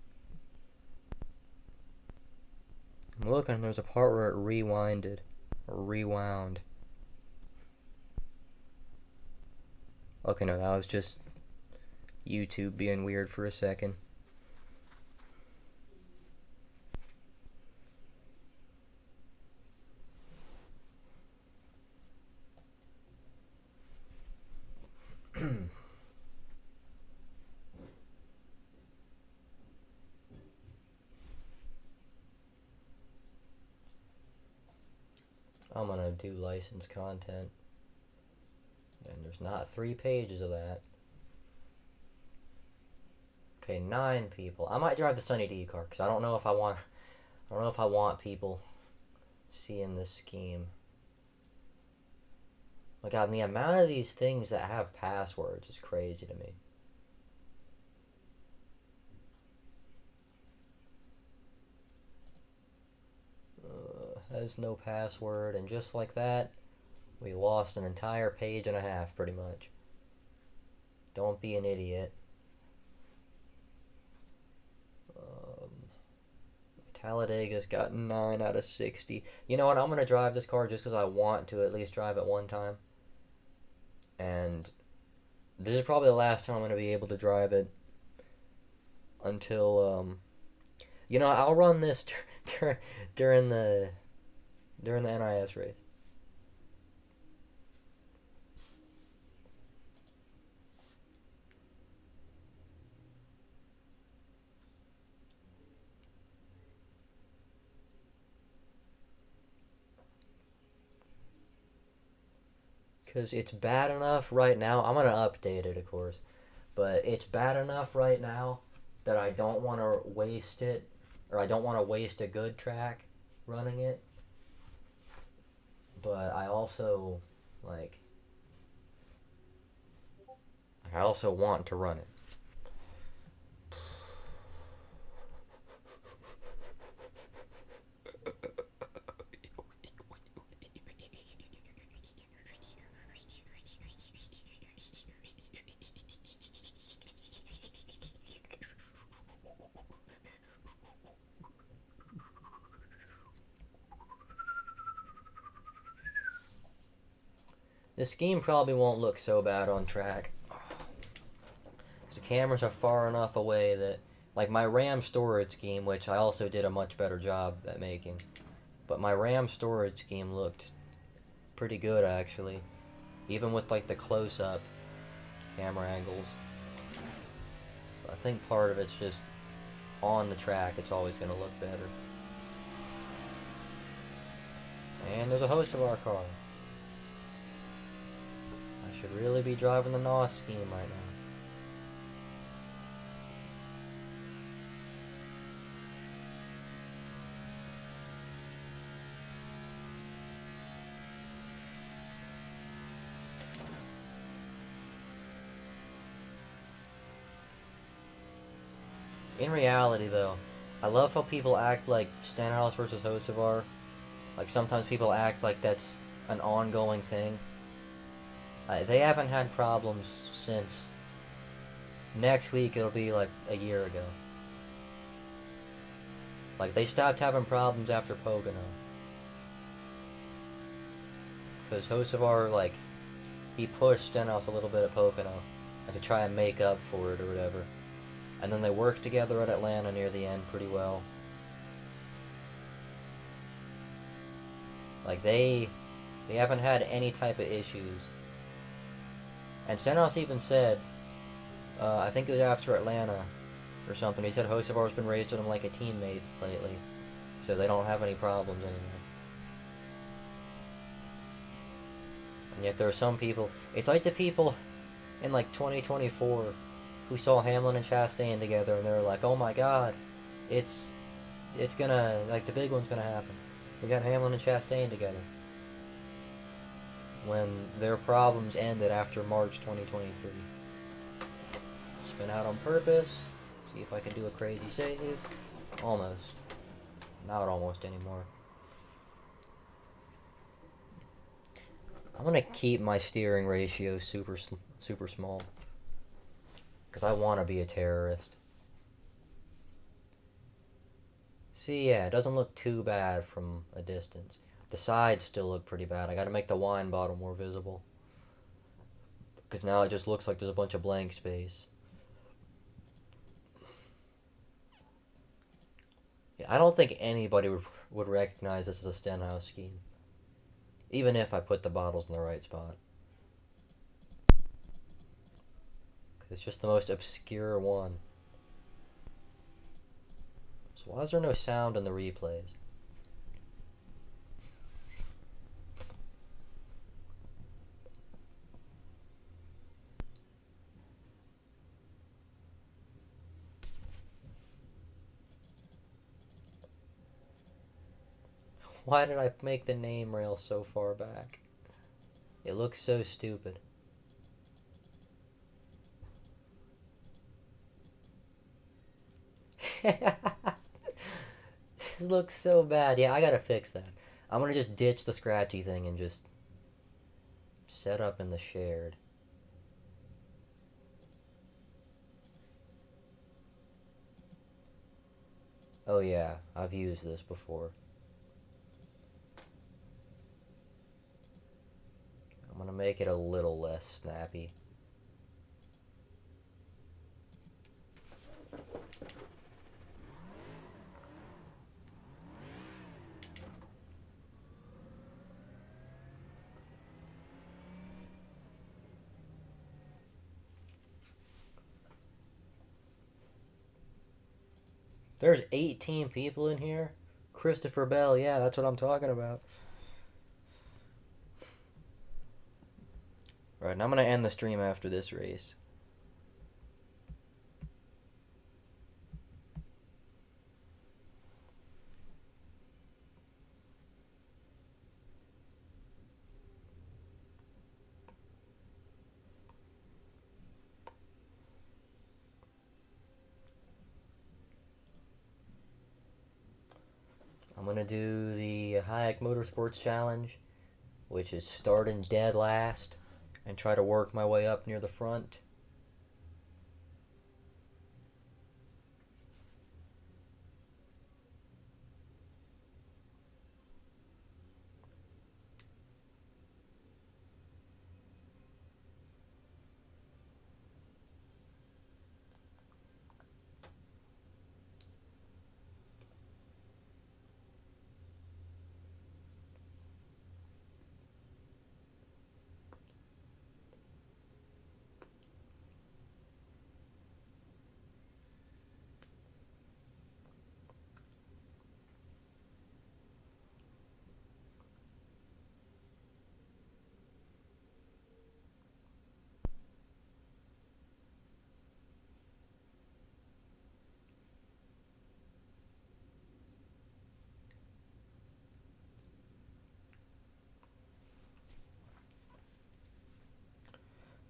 I'm looking, there's a part where it rewinded. Or rewound. Okay, no, that was just YouTube being weird for a second. I'm gonna do licensed content. And there's not 3 pages of that. Okay, 9 people. I might drive the Sunny D car because I don't know if I want people seeing this scheme. My God, and the amount of these things that have passwords is crazy to me. Has no password, and just like that, we lost an entire page and a half, pretty much. Don't be an idiot. Talladega's got 9 out of 60. You know what? I'm going to drive this car just because I want to at least drive it one time. And this is probably the last time I'm going to be able to drive it until, I'll run this during the NIS race. Because it's bad enough right now. I'm going to update it, of course. But it's bad enough right now that I don't want to waste it. Or I don't want to waste a good track running it. But I also, want to run it. The scheme probably won't look so bad on track. The cameras are far enough away that, like my RAM storage scheme, which I also did a much better job at making, but my RAM storage scheme looked pretty good actually, even with like the close-up camera angles. But I think part of it's just on the track, it's always going to look better. And there's a host of our car. I should really be driving the NOS scheme right now. In reality, though, I love how people act like Stenhouse versus Hocevar. Like, sometimes people act like that's an ongoing thing. They haven't had problems since. Next week, it'll be like a year ago. Like, they stopped having problems after Pocono. Because Hocevar, like, he pushed Stenhouse a little bit at Pocono and to try and make up for it or whatever. And then they worked together at Atlanta near the end pretty well. Like, they haven't had any type of issues. And Stenhouse even said, I think it was after Atlanta or something, he said Hocevar's been raised with him like a teammate lately. So they don't have any problems anymore. And yet there are some people, it's like the people in like 2024 who saw Hamlin and Chastain together and they were like, oh my god, it's gonna, like the big one's gonna happen. We got Hamlin and Chastain together. When their problems ended after March 2023. Spin out on purpose. See if I can do a crazy save. Almost. Not almost anymore. I'm gonna keep my steering ratio super small. Because I want to be a terrorist. See, yeah, it doesn't look too bad from a distance. The sides still look pretty bad. I gotta make the wine bottle more visible. Because now it just looks like there's a bunch of blank space. Yeah, I don't think anybody would recognize this as a Stenhouse scheme. Even if I put the bottles in the right spot. It's just the most obscure one. So why is there no sound in the replays? Why did I make the name rail so far back? It looks so stupid. This looks so bad. Yeah, I gotta fix that. I'm gonna just ditch the scratchy thing and just set up in the shared. Oh yeah, I've used this before. I'm gonna make it a little less snappy. There's 18 people in here? Christopher Bell, yeah, that's what I'm talking about. Right, and I'm gonna end the stream after this race. I'm gonna do the Hayek Motorsports Challenge, which is starting dead last and try to work my way up near the front.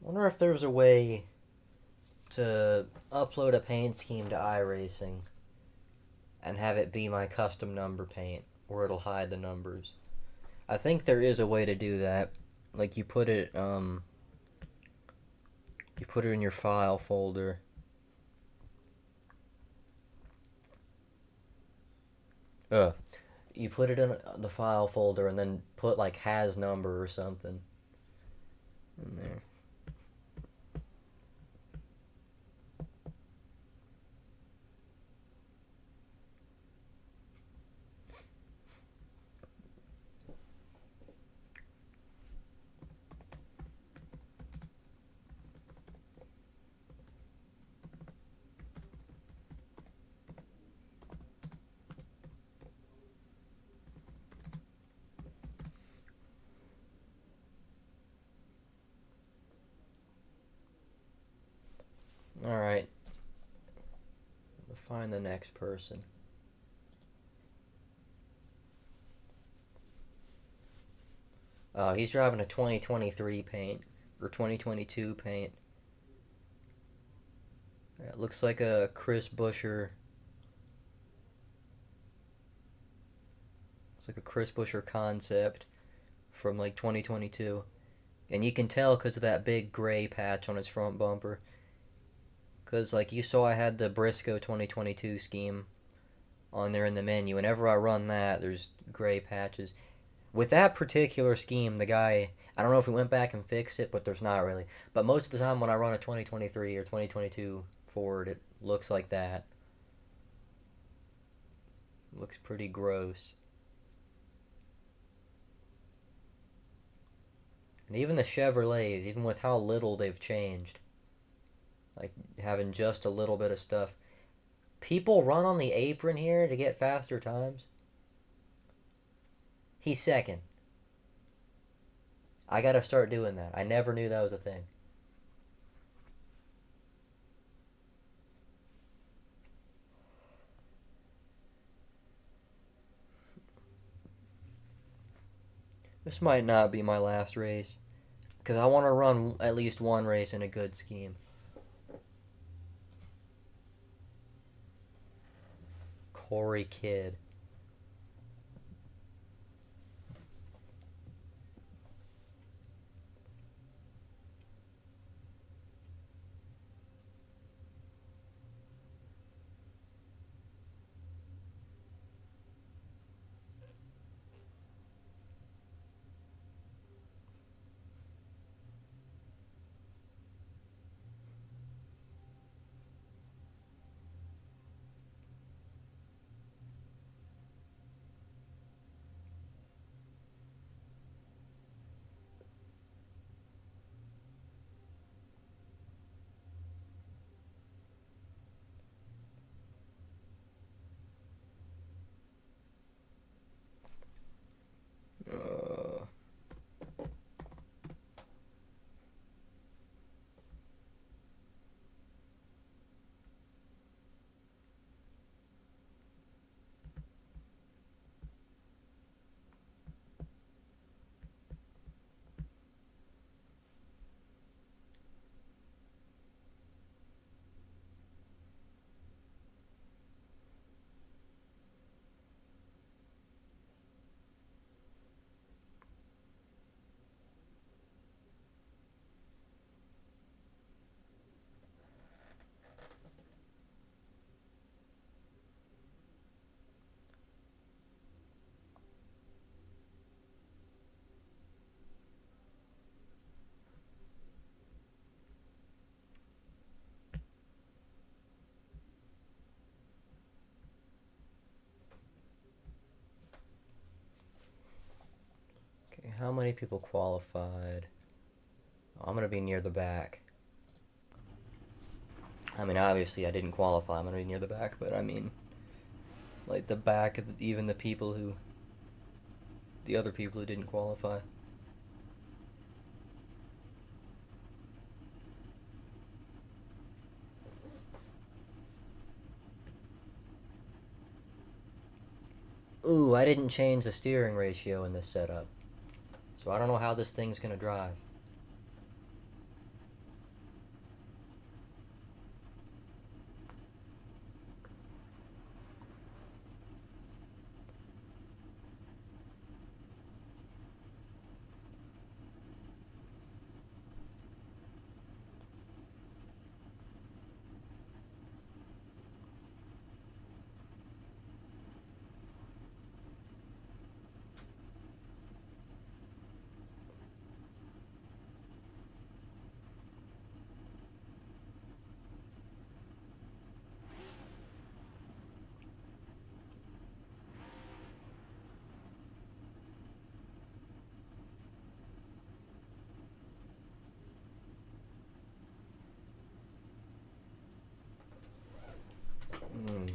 I wonder if there's a way to upload a paint scheme to iRacing and have it be my custom number paint, or it'll hide the numbers. I think there is a way to do that. Like you put it in your file folder. You put it in the file folder and then put like has number or something in there. Alright. We'll find the next person. He's driving a 2023 paint, or 2022 paint. It looks like a Chris Buescher. It's like a Chris Buescher concept from like 2022. And you can tell because of that big gray patch on his front bumper. Because like you saw I had the Briscoe 2022 scheme on there in the menu. Whenever I run that, there's gray patches. With that particular scheme, the guy, I don't know if he went back and fixed it, but there's not really. But most of the time when I run a 2023 or 2022 Ford, it looks like that. It looks pretty gross. And even the Chevrolets, even with how little they've changed, like having just a little bit of stuff, people run on the apron here to get faster times. He's second. I gotta start doing that. I never knew that was a thing. This might not be my last race, because I want to run at least one race in a good scheme. Corey Kidd. Okay, how many people qualified? I'm going to be near the back. I mean, obviously I didn't qualify. I'm going to be near the back, but I mean, like the back of even the people who, the other people who didn't qualify. Ooh, I didn't change the steering ratio in this setup. So I don't know how this thing's gonna drive.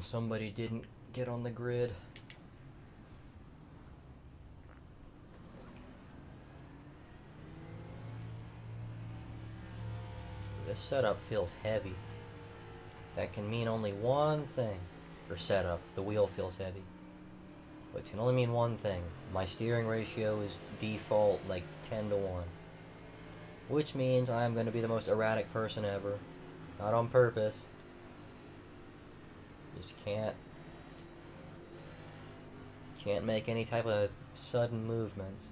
Somebody didn't get on the grid. This setup feels heavy. That can mean only one thing. Or setup, the wheel feels heavy. But it can only mean one thing. My steering ratio is default like 10 to 1. Which means I'm going to be the most erratic person ever. Not on purpose. Just can't make any type of sudden movements.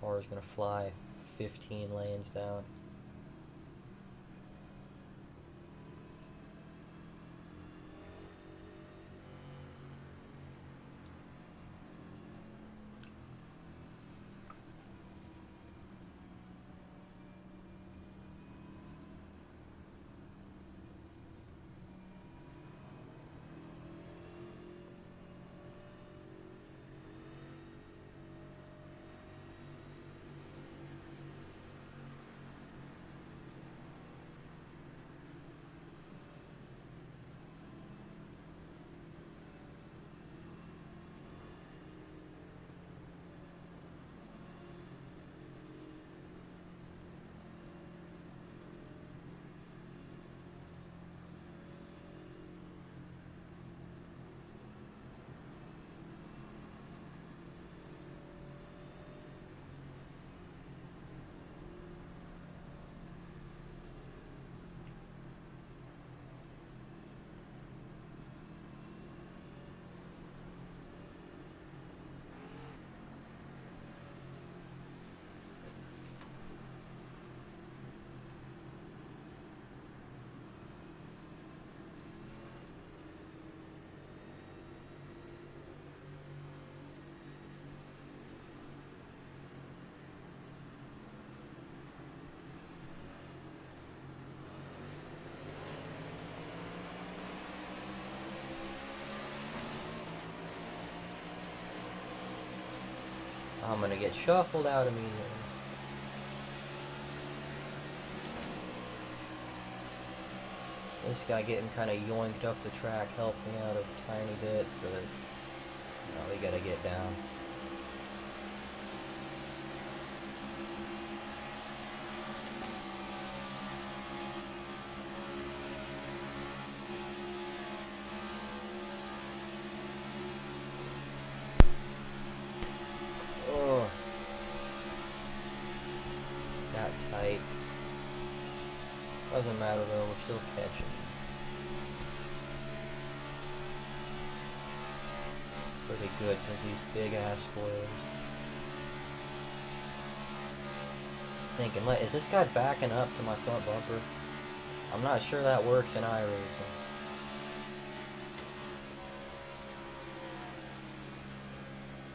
Car's gonna fly 15 lanes down. I'm gonna get shuffled out immediately. This guy getting kind of yoinked up the track helped me out a tiny bit, but no, we gotta get down. Oh, got tight. Doesn't matter though, we're still catching. Pretty good because these big ass spoilers. Thinking, is this guy backing up to my front bumper? I'm not sure that works in iRacing.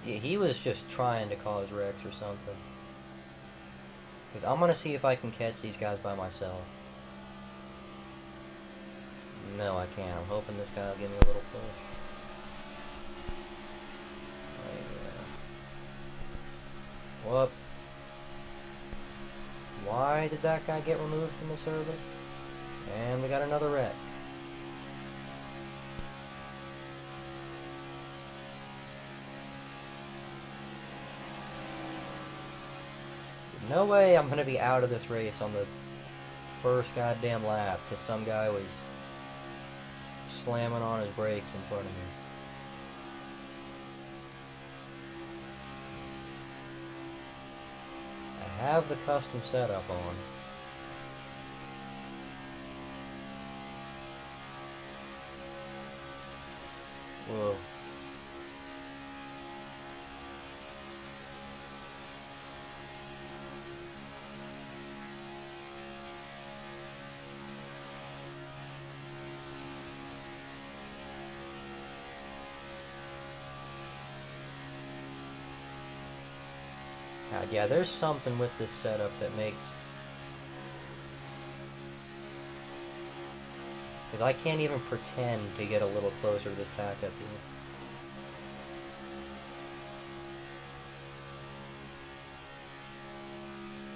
Yeah, he was just trying to cause wrecks or something. Because I'm going to see if I can catch these guys by myself. No, I can't. I'm hoping this guy will give me a little push. Whoop. Why did that guy get removed from the server? And we got another wreck. No way I'm gonna be out of this race on the first goddamn lap because some guy was slamming on his brakes in front of me. I have the custom setup on. Whoa. God, yeah, there's something with this setup that makes... Because I can't even pretend to get a little closer to this backup here.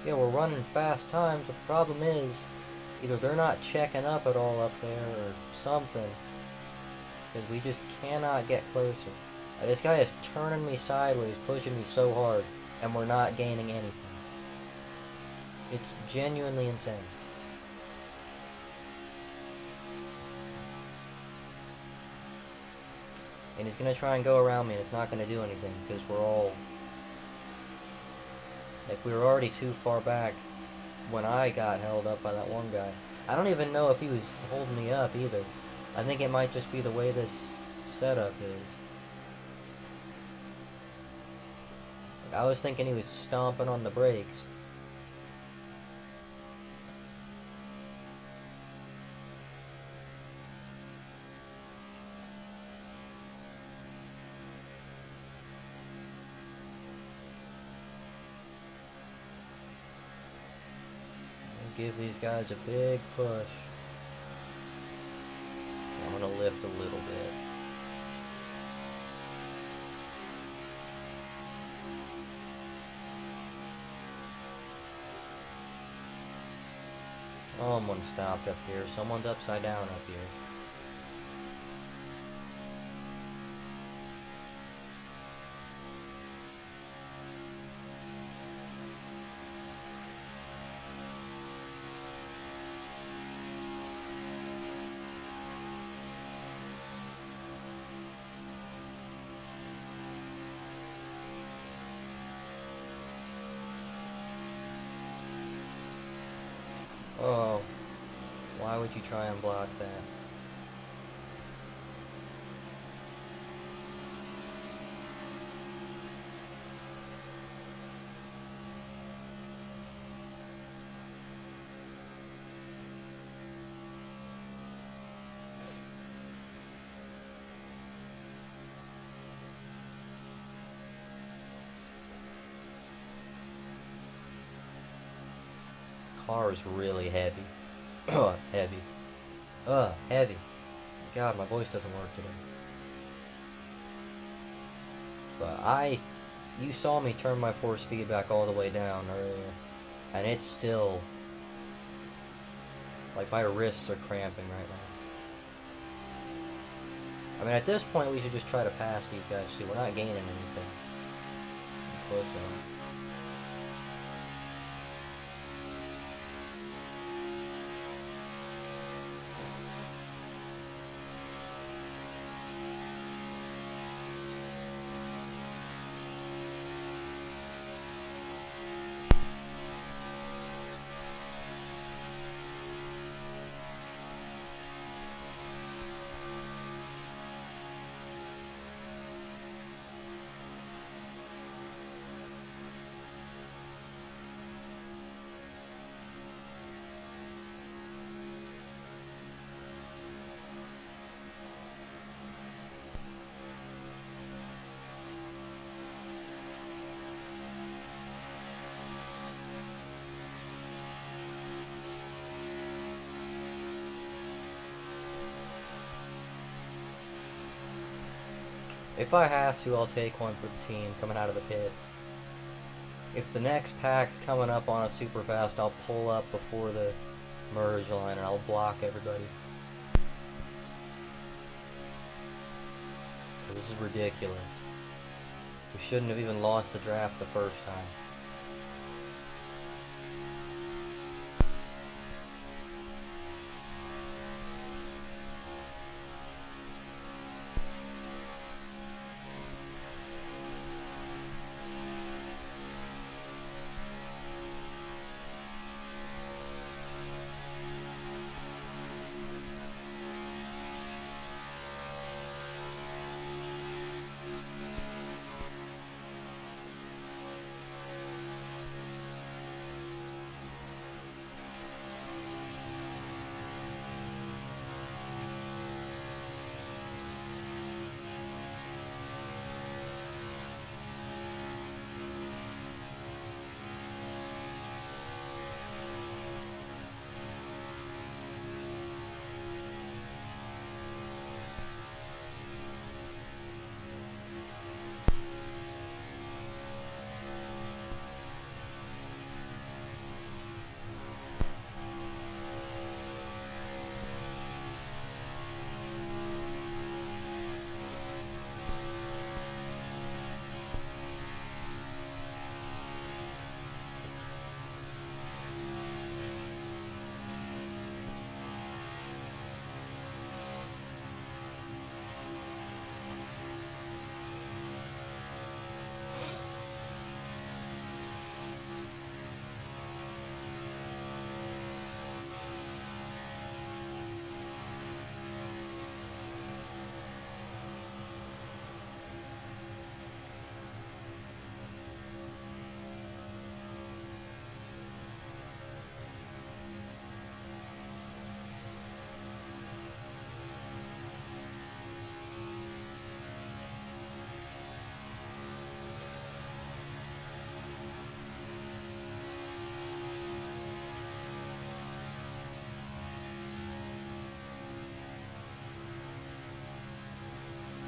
Yeah, we're running fast times, but the problem is, either they're not checking up at all up there, or something. Because we just cannot get closer. This guy is turning me sideways, pushing me so hard, and we're not gaining anything. It's genuinely insane. And he's gonna try and go around me, and it's not gonna do anything, because we're all... Like, we were already too far back when I got held up by that one guy. I don't even know if he was holding me up, either. I think it might just be the way this setup is. I was thinking he was stomping on the brakes. Give these guys a big push. I'm gonna lift a little bit. Someone stopped up here. Someone's upside down up here. Oh, why would you try and block that? Car is really heavy. Heavy. Heavy. God, my voice doesn't work today. But I You saw me turn my force feedback all the way down earlier, and it's still, like, my wrists are cramping right now. I mean, at this point, we should just try to pass these guys. See, we're not gaining anything. Close enough. If I have to, I'll take one for the team coming out of the pits. If the next pack's coming up on it super fast, I'll pull up before the merge line and I'll block everybody. This is ridiculous. We shouldn't have even lost the draft the first time.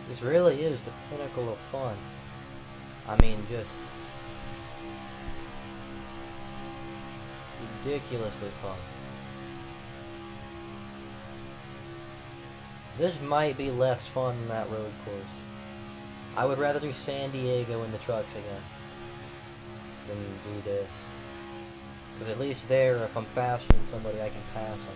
This really is the pinnacle of fun. I mean, just ridiculously fun. This might be less fun than that road course. I would rather do San Diego in the trucks again than do this. Because at least there, if I'm faster than somebody, I can pass them.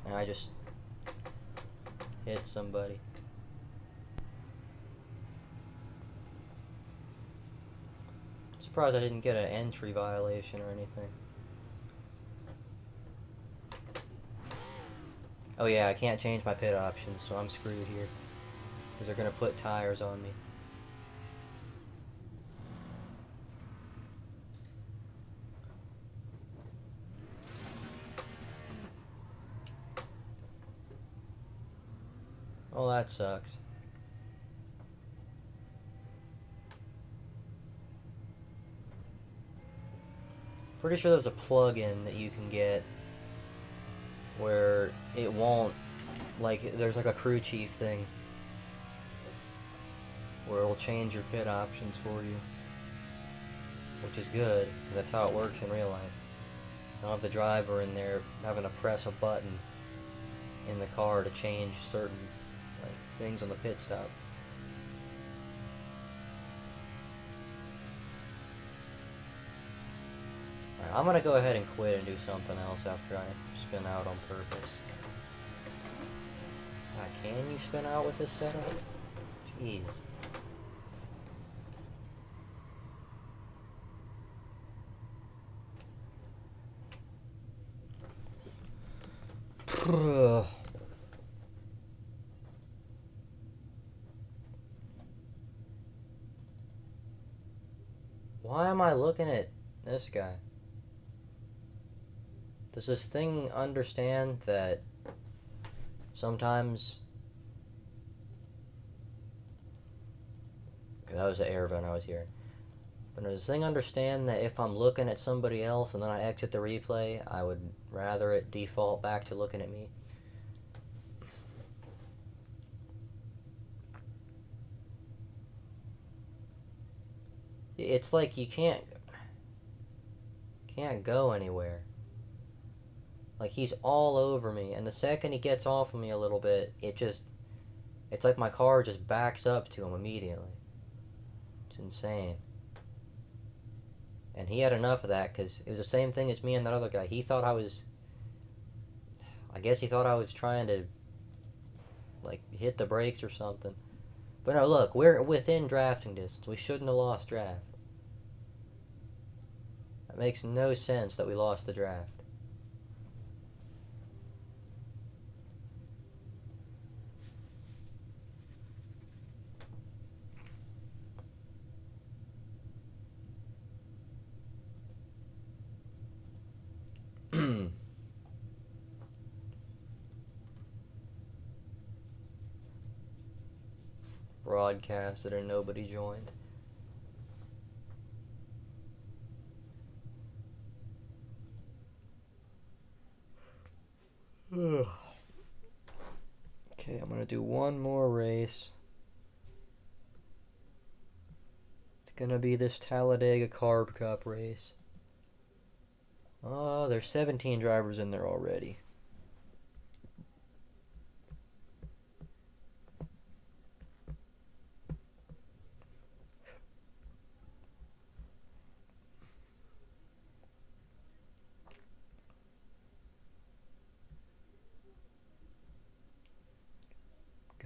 And I just hit somebody. I'm surprised I didn't get an entry violation or anything. Oh yeah, I can't change my pit options, so I'm screwed here. Because they're going to put tires on me. Oh, that sucks. Pretty sure there's a plug-in that you can get where it won't, like, there's like a crew chief thing where it'll change your pit options for you, which is good, because that's how it works in real life. You don't have the driver in there having to press a button in the car to change certain things on the pit stop. Alright, I'm gonna go ahead and quit and do something else after I spin out on purpose. Can you spin out with this setup? Jeez. Why am I looking at this guy? Does this thing understand that sometimes... Okay, that was the air vent I was hearing. But does this thing understand that if I'm looking at somebody else and then I exit the replay, I would rather it default back to looking at me? It's like you can't go anywhere. Like, he's all over me, and the second he gets off of me a little bit, it's like my car just backs up to him immediately. It's insane. And he had enough of that, because it was the same thing as me and that other guy. He thought I guess he thought I was trying to, like, hit the brakes or something. But no, look, we're within drafting distance. We shouldn't have lost draft. That makes no sense that we lost the draft. Broadcasted and nobody joined. Okay, I'm gonna do one more race. It's gonna be this Talladega Carb Cup race. Oh, there's 17 drivers in there already.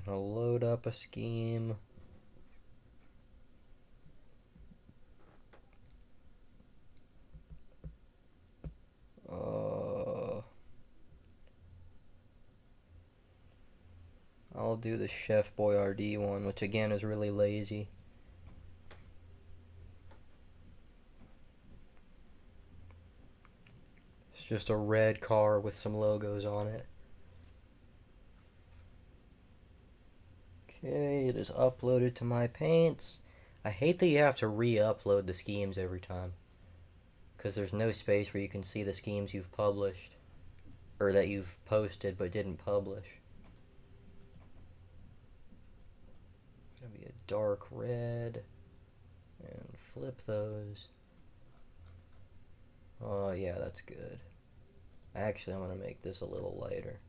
Gonna load up a scheme. I'll do the Chef Boyardee one, which again is really lazy. It's just a red car with some logos on it. Okay, it is uploaded to my paints. I hate that you have to re-upload the schemes every time, because there's no space where you can see the schemes you've published, or that you've posted but didn't publish. It's gonna be a dark red, and flip those. Oh yeah, that's good. Actually, I'm gonna make this a little lighter.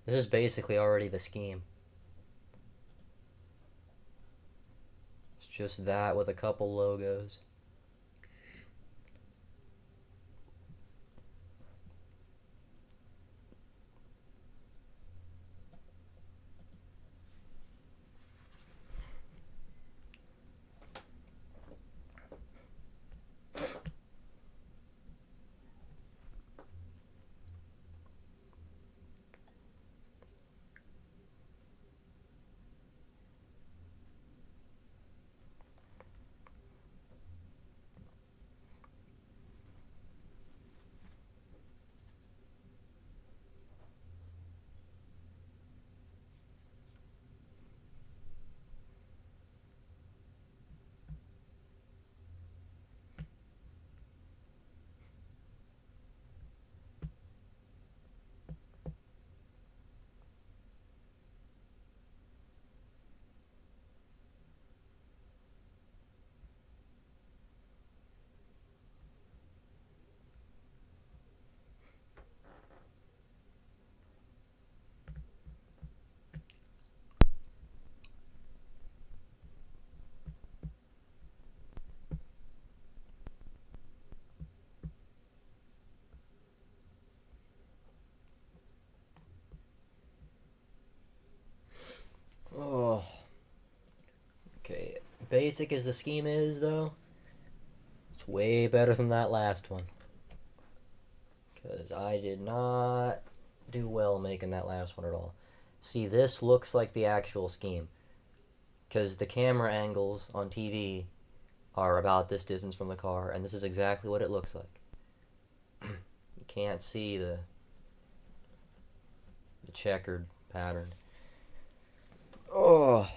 This is basically already the scheme. It's just that with a couple logos. basic as the scheme is, though, it's way better than that last one. Because I did not do well making that last one at all. See, this looks like the actual scheme. Because the camera angles on TV are about this distance from the car, and this is exactly what it looks like. You can't see the checkered pattern. Oh.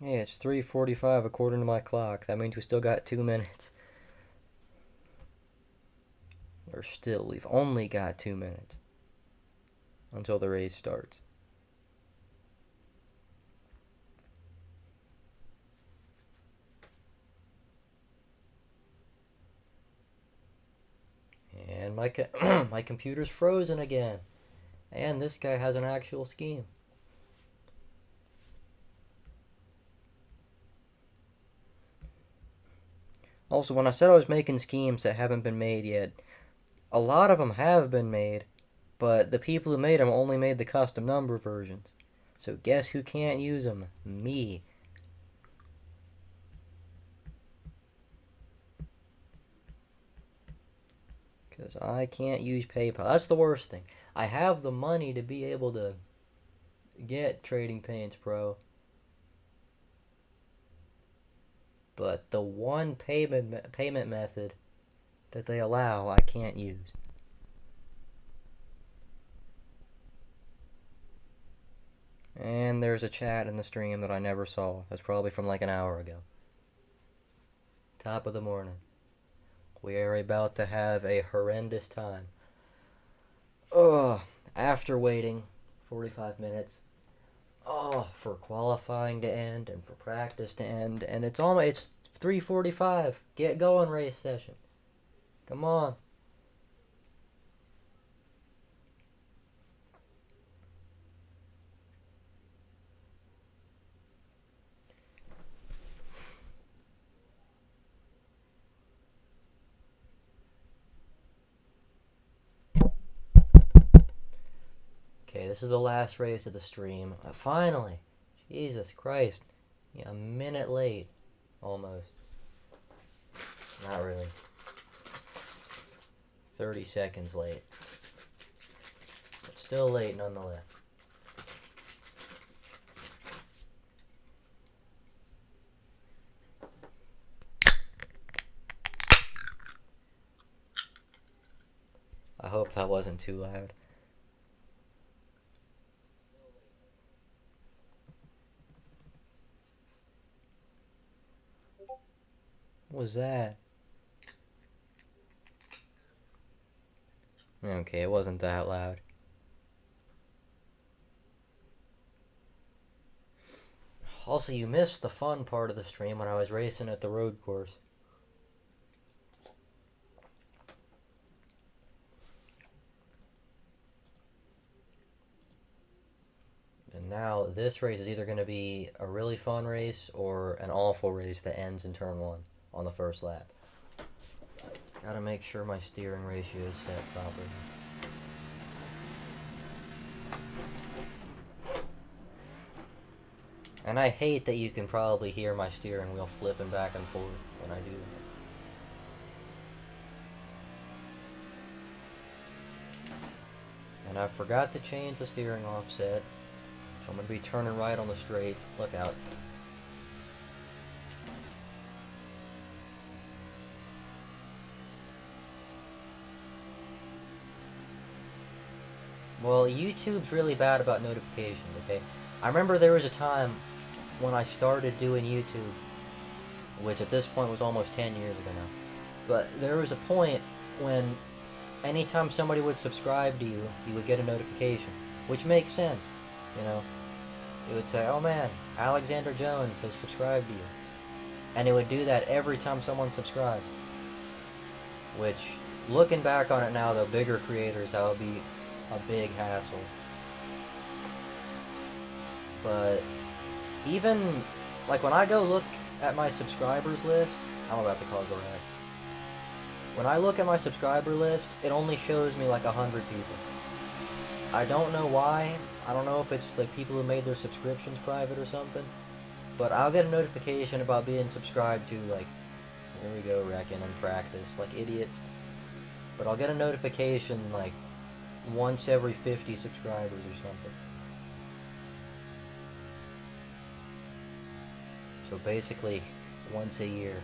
Hey, it's 3:45 according to my clock. That means we still got 2 minutes. Or still, we've only got 2 minutes. Until the race starts. And my my computer's frozen again. And this guy has an actual scheme. Also, when I said I was making schemes that haven't been made yet, a lot of them have been made, but the people who made them only made the custom number versions. So guess who can't use them? Me. Because I can't use PayPal. That's the worst thing. I have the money to be able to get Trading Paints Pro, but the one payment method that they allow, I can't use. And there's a chat in the stream that I never saw. That's probably from like an hour ago. Top of the morning. We are about to have a horrendous time. After waiting 45 minutes. For qualifying to end and for practice to end, and it's 3:45. Get going, race session. Come on. Okay, this is the last race of the stream. Finally! Jesus Christ. Yeah, a minute late. Almost. Not really. 30 seconds late. But still late nonetheless. I hope that wasn't too loud. What was that? Okay, it wasn't that loud. Also, you missed the fun part of the stream when I was racing at the road course. And now this race is either going to be a really fun race or an awful race that ends in turn 1 on the first lap. Gotta make sure my steering ratio is set properly. And I hate that you can probably hear my steering wheel flipping back and forth when I do And I forgot to change the steering offset, so I'm going to be turning right on the straights. Look out. Well, YouTube's really bad about notifications, okay? I remember there was a time when I started doing YouTube, which at this point was almost 10 years ago now. But there was a point when anytime somebody would subscribe to you, you would get a notification, which makes sense, you know? It would say, oh man, Alexander Jones has subscribed to you. And it would do that every time someone subscribed. Which, looking back on it now, the bigger creators, that would be a big hassle. But even, like, when I go look at my subscribers list, I'm about to cause a wreck. When I look at my subscriber list, it only shows me like 100 people. I don't know why. I don't know if it's the people who made their subscriptions private or something. But I'll get a notification about being subscribed to, like, there we go, wrecking in practice, like idiots. But I'll get a notification, like, once every 50 subscribers or something. So basically, once a year.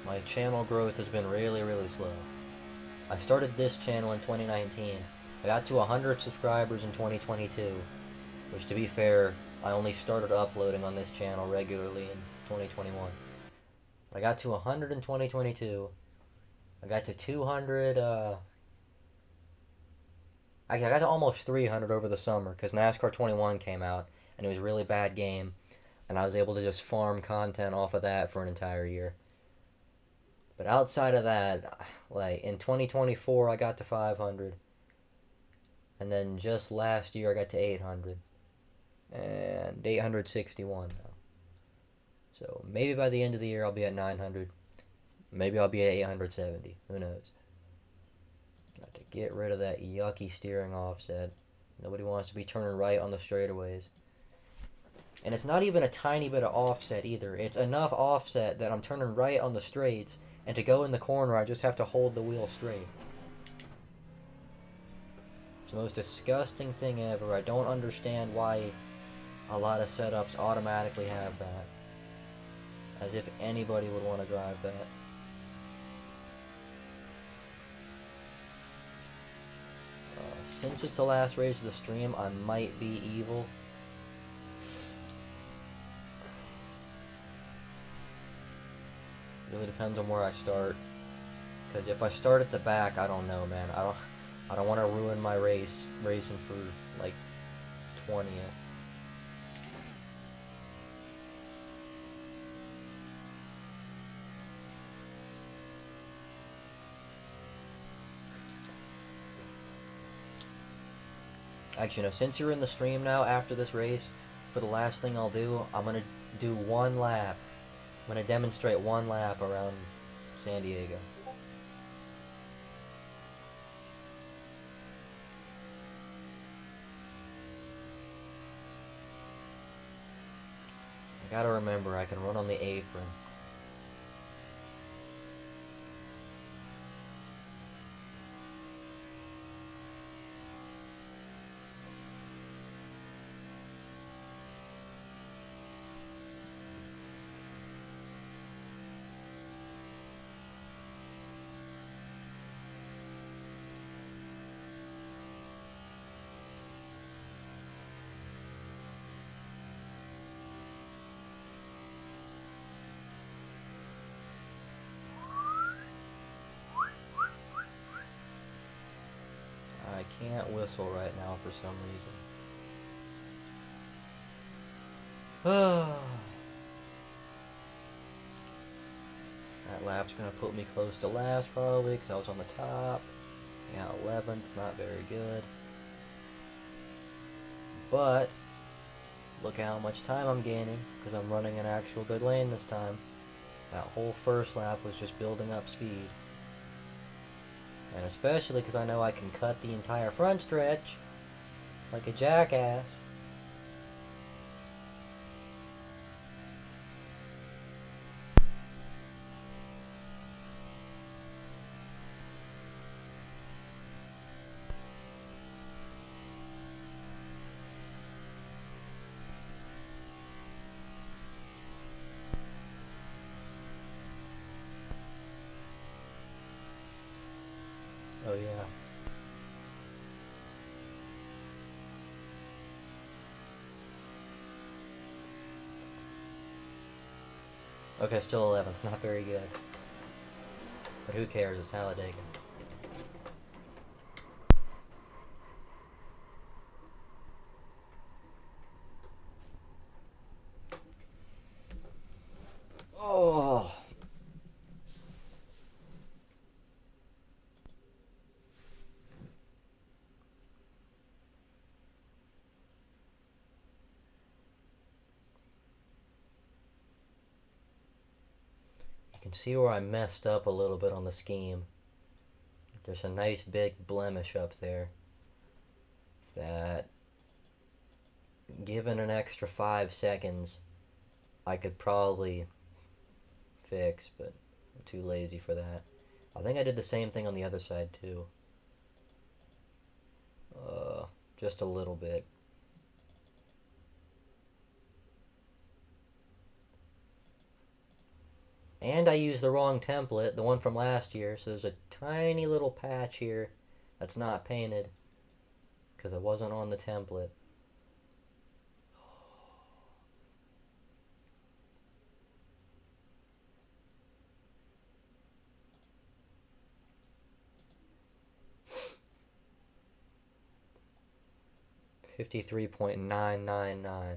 My channel growth has been really, really slow. I started this channel in 2019. I got to 100 subscribers in 2022, which, to be fair, I only started uploading on this channel regularly in 2021. I got to 100 in 2022. I got to 200, actually, I got to almost 300 over the summer, because NASCAR 21 came out, and it was a really bad game, and I was able to just farm content off of that for an entire year. But outside of that, like, in 2024, I got to 500. And then just last year, I got to 800. And 861 now. So maybe by the end of the year, I'll be at 900. Maybe I'll be at 870. Who knows? Got to get rid of that yucky steering offset. Nobody wants to be turning right on the straightaways. And it's not even a tiny bit of offset either. It's enough offset that I'm turning right on the straights, and to go in the corner, I just have to hold the wheel straight. It's the most disgusting thing ever. I don't understand why a lot of setups automatically have that. As if anybody would want to drive that. Since it's the last race of the stream, I might be evil. Really depends on where I start. Because if I start at the back, I don't know, man. I don't want to ruin my race racing for like 20th. Actually, no, since you're in the stream now after this race, for the last thing I'll do, I'm going to do one lap. I'm going to demonstrate one lap around San Diego. I gotta remember, I can run on the apron. I can't whistle right now for some reason. That lap's gonna put me close to last probably because I was on the top. Yeah, 11th, not very good. But look how much time I'm gaining because I'm running an actual good lane this time. That whole first lap was just building up speed. And especially because I know I can cut the entire front stretch like a jackass. yeah. Okay, still 11th. Not very good. But who cares? It's Talladega. Oh. You can see where I messed up a little bit on the scheme. There's a nice big blemish up there that, given an extra 5 seconds, I could probably fix, but I'm too lazy for that. I think I did the same thing on the other side too. Just a little bit. And I used the wrong template, the one from last year, so there's a tiny little patch here that's not painted because it wasn't on the template. $53.999.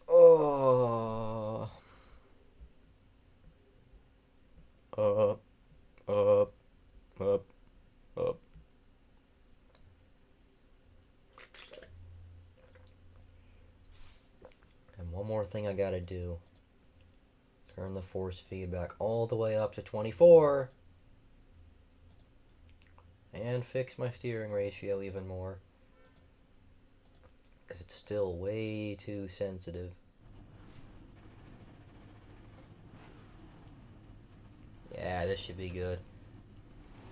Oh. Up, up, up, up. And one more thing I gotta do. Turn the force feedback all the way up to 24. And fix my steering ratio even more. Because it's still way too sensitive. Yeah, this should be good.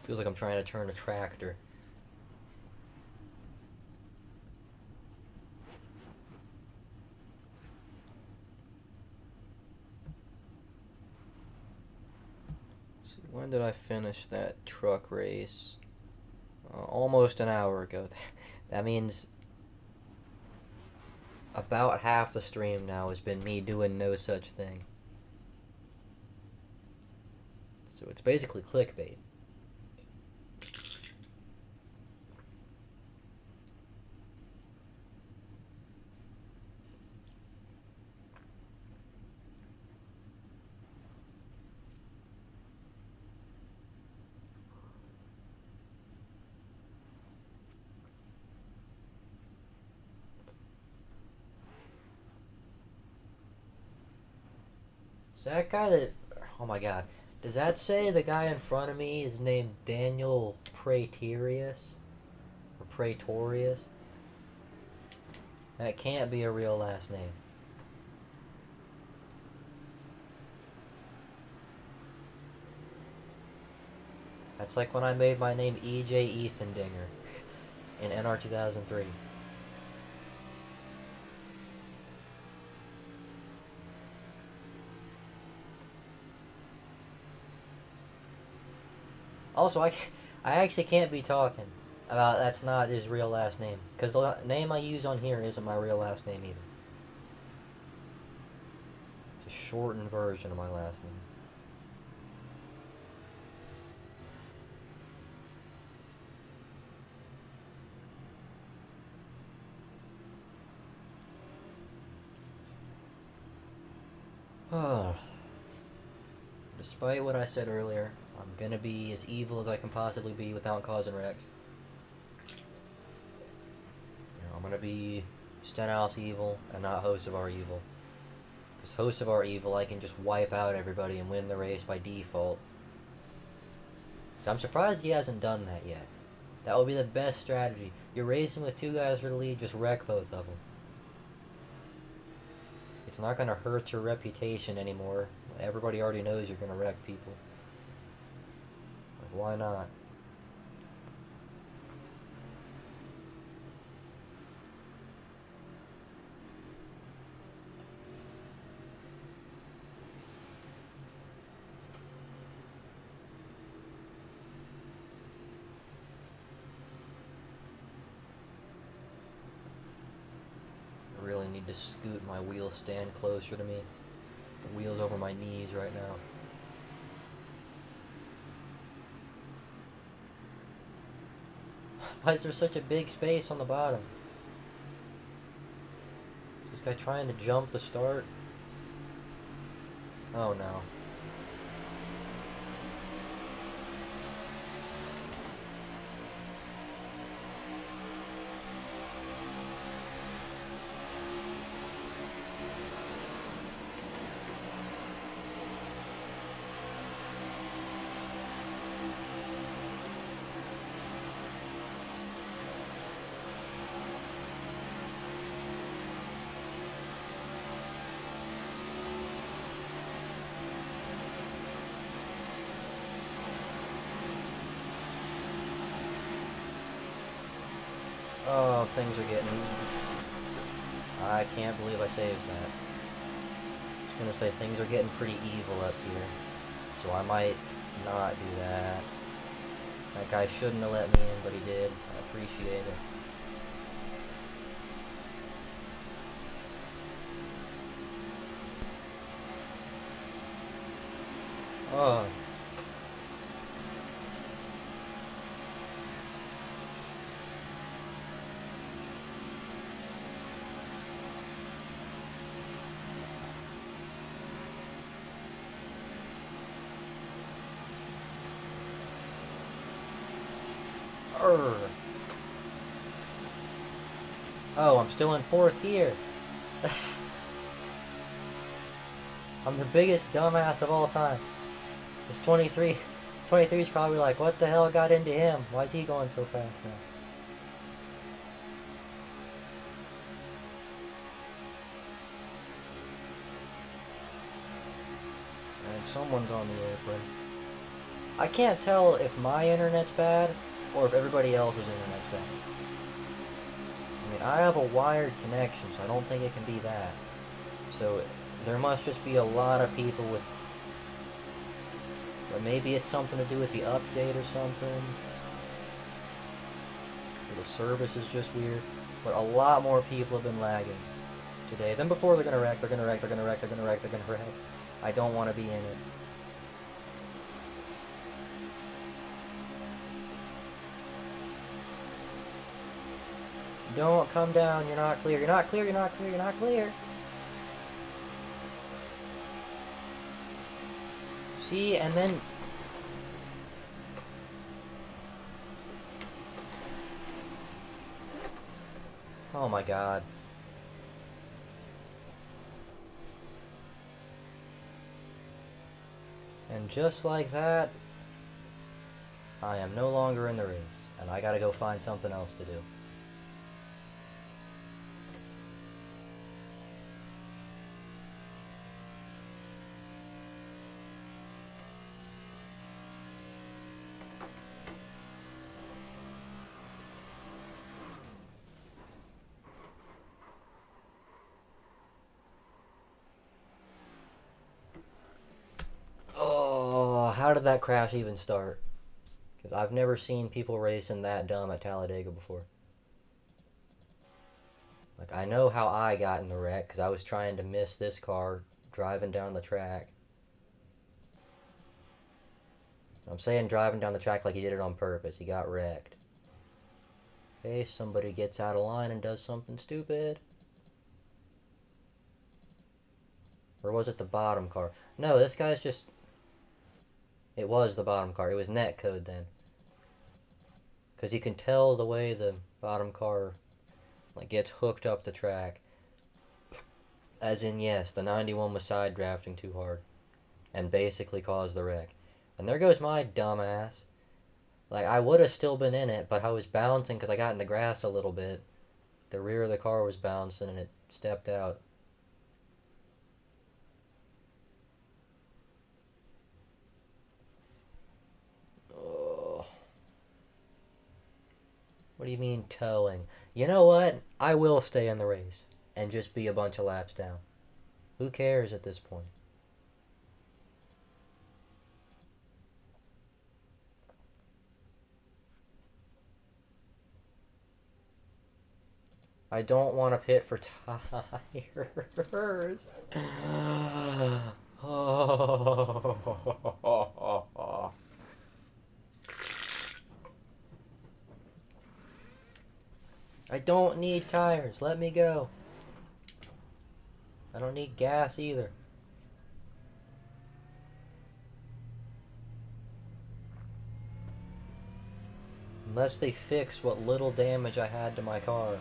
Feels like I'm trying to turn a tractor. Let's see, when did I finish that truck race? Almost an hour ago. That means about half the stream now has been me doing no such thing. So it's basically clickbait. Is that guy that... Oh my god. Does that say the guy in front of me is named Daniel Praetorius? Or Praetorius? That can't be a real last name. That's like when I made my name E.J. Ethandinger in NR 2003. Also, I actually can't be talking about that's not his real last name. Because the name I use on here isn't my real last name either. It's a shortened version of my last name. Despite what I said earlier, I'm gonna be as evil as I can possibly be without causing wrecks. I'm gonna be Stenhouse evil and not Host of Our Evil. Because Host of Our Evil, I can just wipe out everybody and win the race by default. So I'm surprised he hasn't done that yet. That would be the best strategy. You're racing with 2 guys for the lead, just wreck both of them. It's not gonna hurt your reputation anymore. Everybody already knows you're gonna wreck people. Like, why not? need to scoot my wheel stand closer to me. The wheel's over my knees right now. Why is there such a big space on the bottom? Is this guy trying to jump the start? Oh no. Oh, things are getting... I can't believe I saved that. I was gonna say things are getting pretty evil up here, so I might not do that. That guy shouldn't have let me in, but he did. I appreciate it. Oh. Urgh. Oh, I'm still in fourth gear. I'm the biggest dumbass of all time. This 23 is probably like, what the hell got into him? Why is he going so fast now? And someone's on the apron. I can't tell if my internet's bad or if everybody else's internet's bad. I mean, I have a wired connection, so I don't think it can be that. So there must just be a lot of people with... But maybe it's something to do with the update or something. Or the service is just weird. But a lot more people have been lagging today than before. They're gonna wreck, they're gonna wreck, they're gonna wreck, they're gonna wreck, they're gonna wreck. I don't want to be in it. Don't come down, you're not clear, you're not clear, you're not clear, you're not clear. See, and then... Oh my god. And just like that, I am no longer in the race, and I gotta go find something else to do. How did that crash even start? Because I've never seen people racing that dumb at Talladega before. Like, I know how I got in the wreck, because I was trying to miss this car driving down the track. I'm saying driving down the track like he did it on purpose. He got wrecked. Okay, somebody gets out of line and does something stupid. Or was it the bottom car? No, this guy's just... It was the bottom car. It was netcode then. Because you can tell the way the bottom car like gets hooked up the track. As in, yes, the 91 was side drafting too hard. And basically caused the wreck. And there goes my dumbass. Like, I would have still been in it, but I was bouncing because I got in the grass a little bit. The rear of the car was bouncing and it stepped out. What do you mean towing? You know what? I will stay in the race and just be a bunch of laps down. Who cares at this point? I don't want to pit for tires. Oh. I don't need tires. Let me go. I don't need gas either. Unless they fix what little damage I had to my car,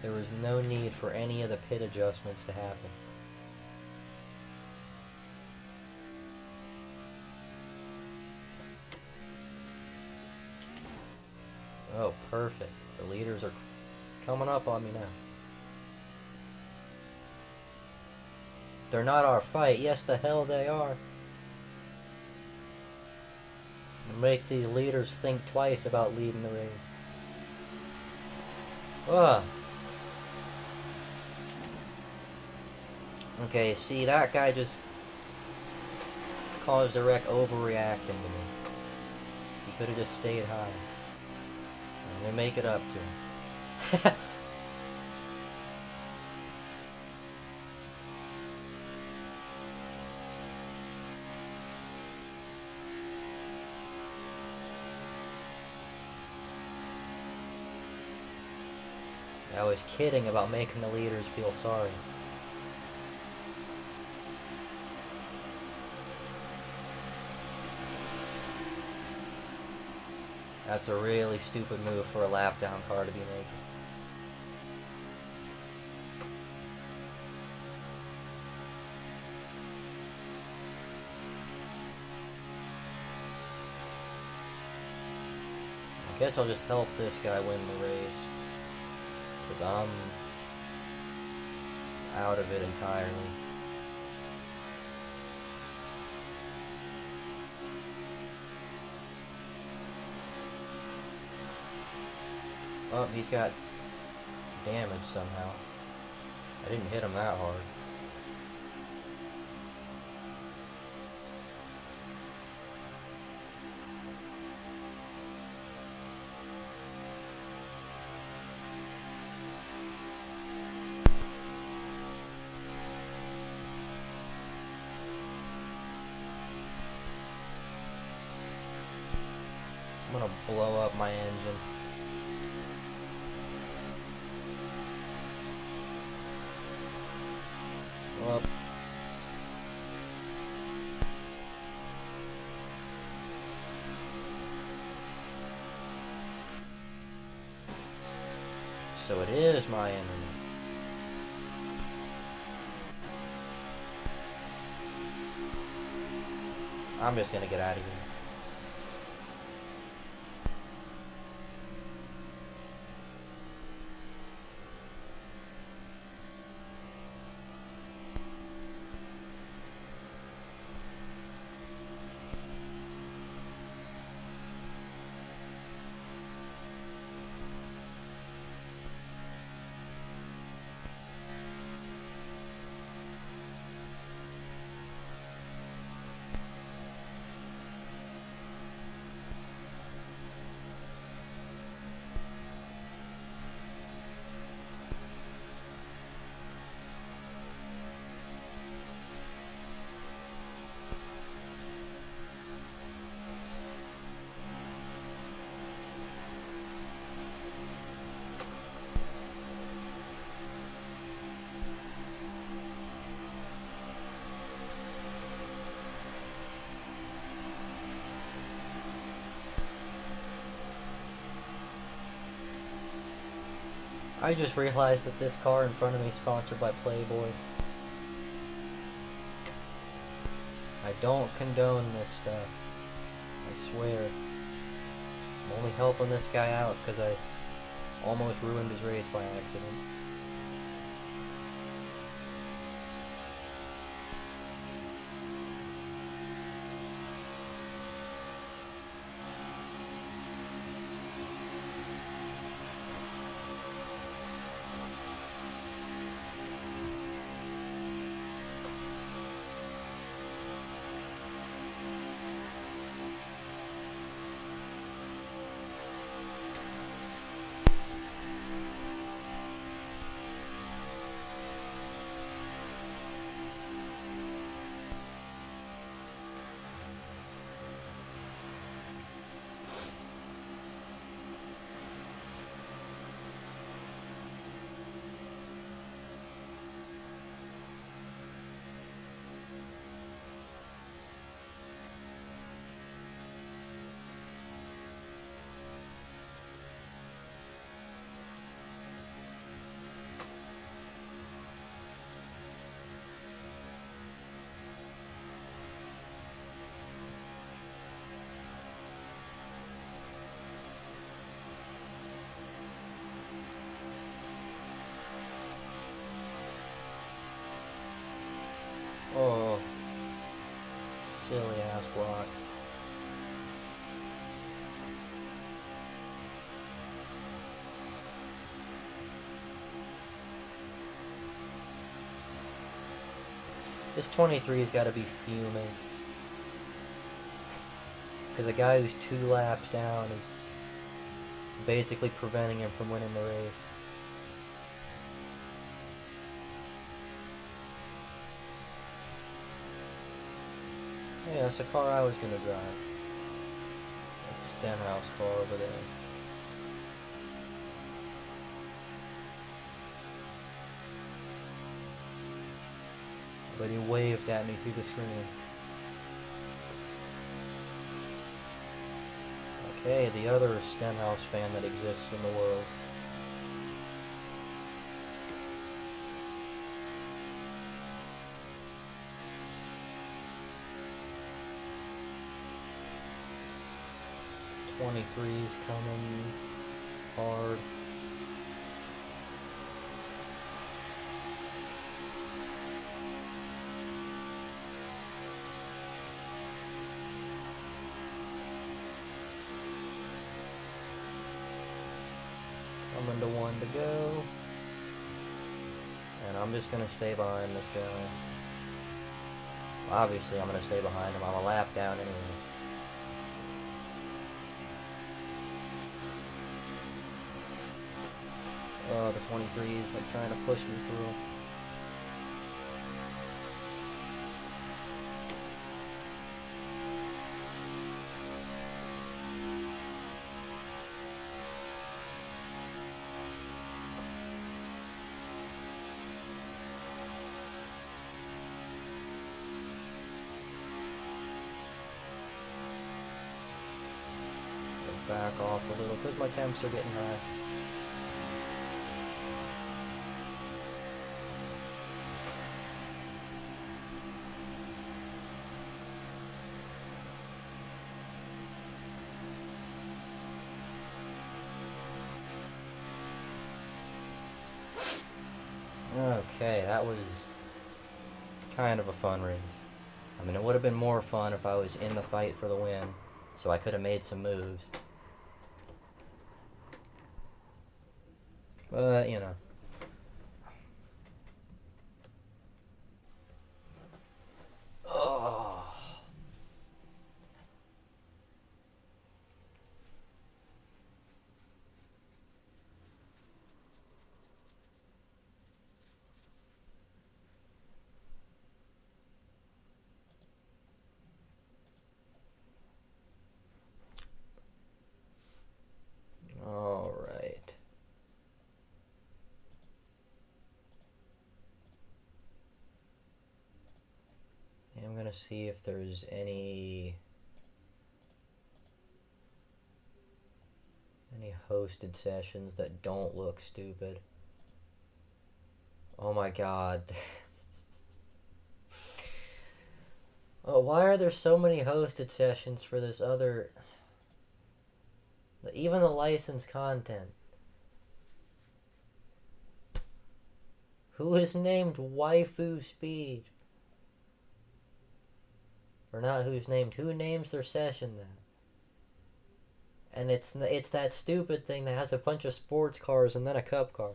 there was no need for any of the pit adjustments to happen. Oh, perfect. The leaders are coming up on me now. They're not our fight. Yes, the hell they are. Make these leaders think twice about leading the race. Ugh. Okay, see, that guy just caused the wreck overreacting to me. He could have just stayed high. I'm gonna make it up to him. I was kidding about making the leaders feel sorry. That's a really stupid move for a lap down car to be making. I guess I'll just help this guy win the race, because I'm out of it entirely. Oh, he's got damage somehow. I didn't hit him that hard. I'm gonna blow up my engine. Well, so it is my enemy. I'm just gonna get out of here. I just realized that this car in front of me is sponsored by Playboy. I don't condone this stuff. I swear. I'm only helping this guy out because I almost ruined his race by accident. Silly ass block. This 23's got to be fuming. Because a guy who's 2 laps down is basically preventing him from winning the race. Yeah, that's a car I was going to drive. That Stenhouse car over there. But he waved at me through the screen. Okay, the other Stenhouse fan that exists in the world. '23's coming hard. Coming to 1 to go. And I'm just gonna stay behind this guy. Obviously, I'm gonna stay behind him. I'm a lap down anyway. Oh, the 23's like trying to push me through. Back off a little because my temps are getting high. Okay, that was kind of a fun race. I mean, it would have been more fun if I was in the fight for the win, so I could have made some moves. But, you know. Oh. All right. I'm gonna see if there's any hosted sessions that don't look stupid. Oh my god. Oh, why are there so many hosted sessions for this other... Even the licensed content. Who is named Waifu Speed? Or not who's named, who names their session that? And it's that stupid thing that has a bunch of sports cars and then a cup car.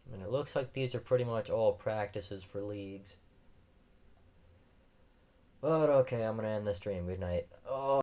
I mean, it looks like these are pretty much all practices for leagues. But okay, I'm gonna end the stream. Good night. Oh.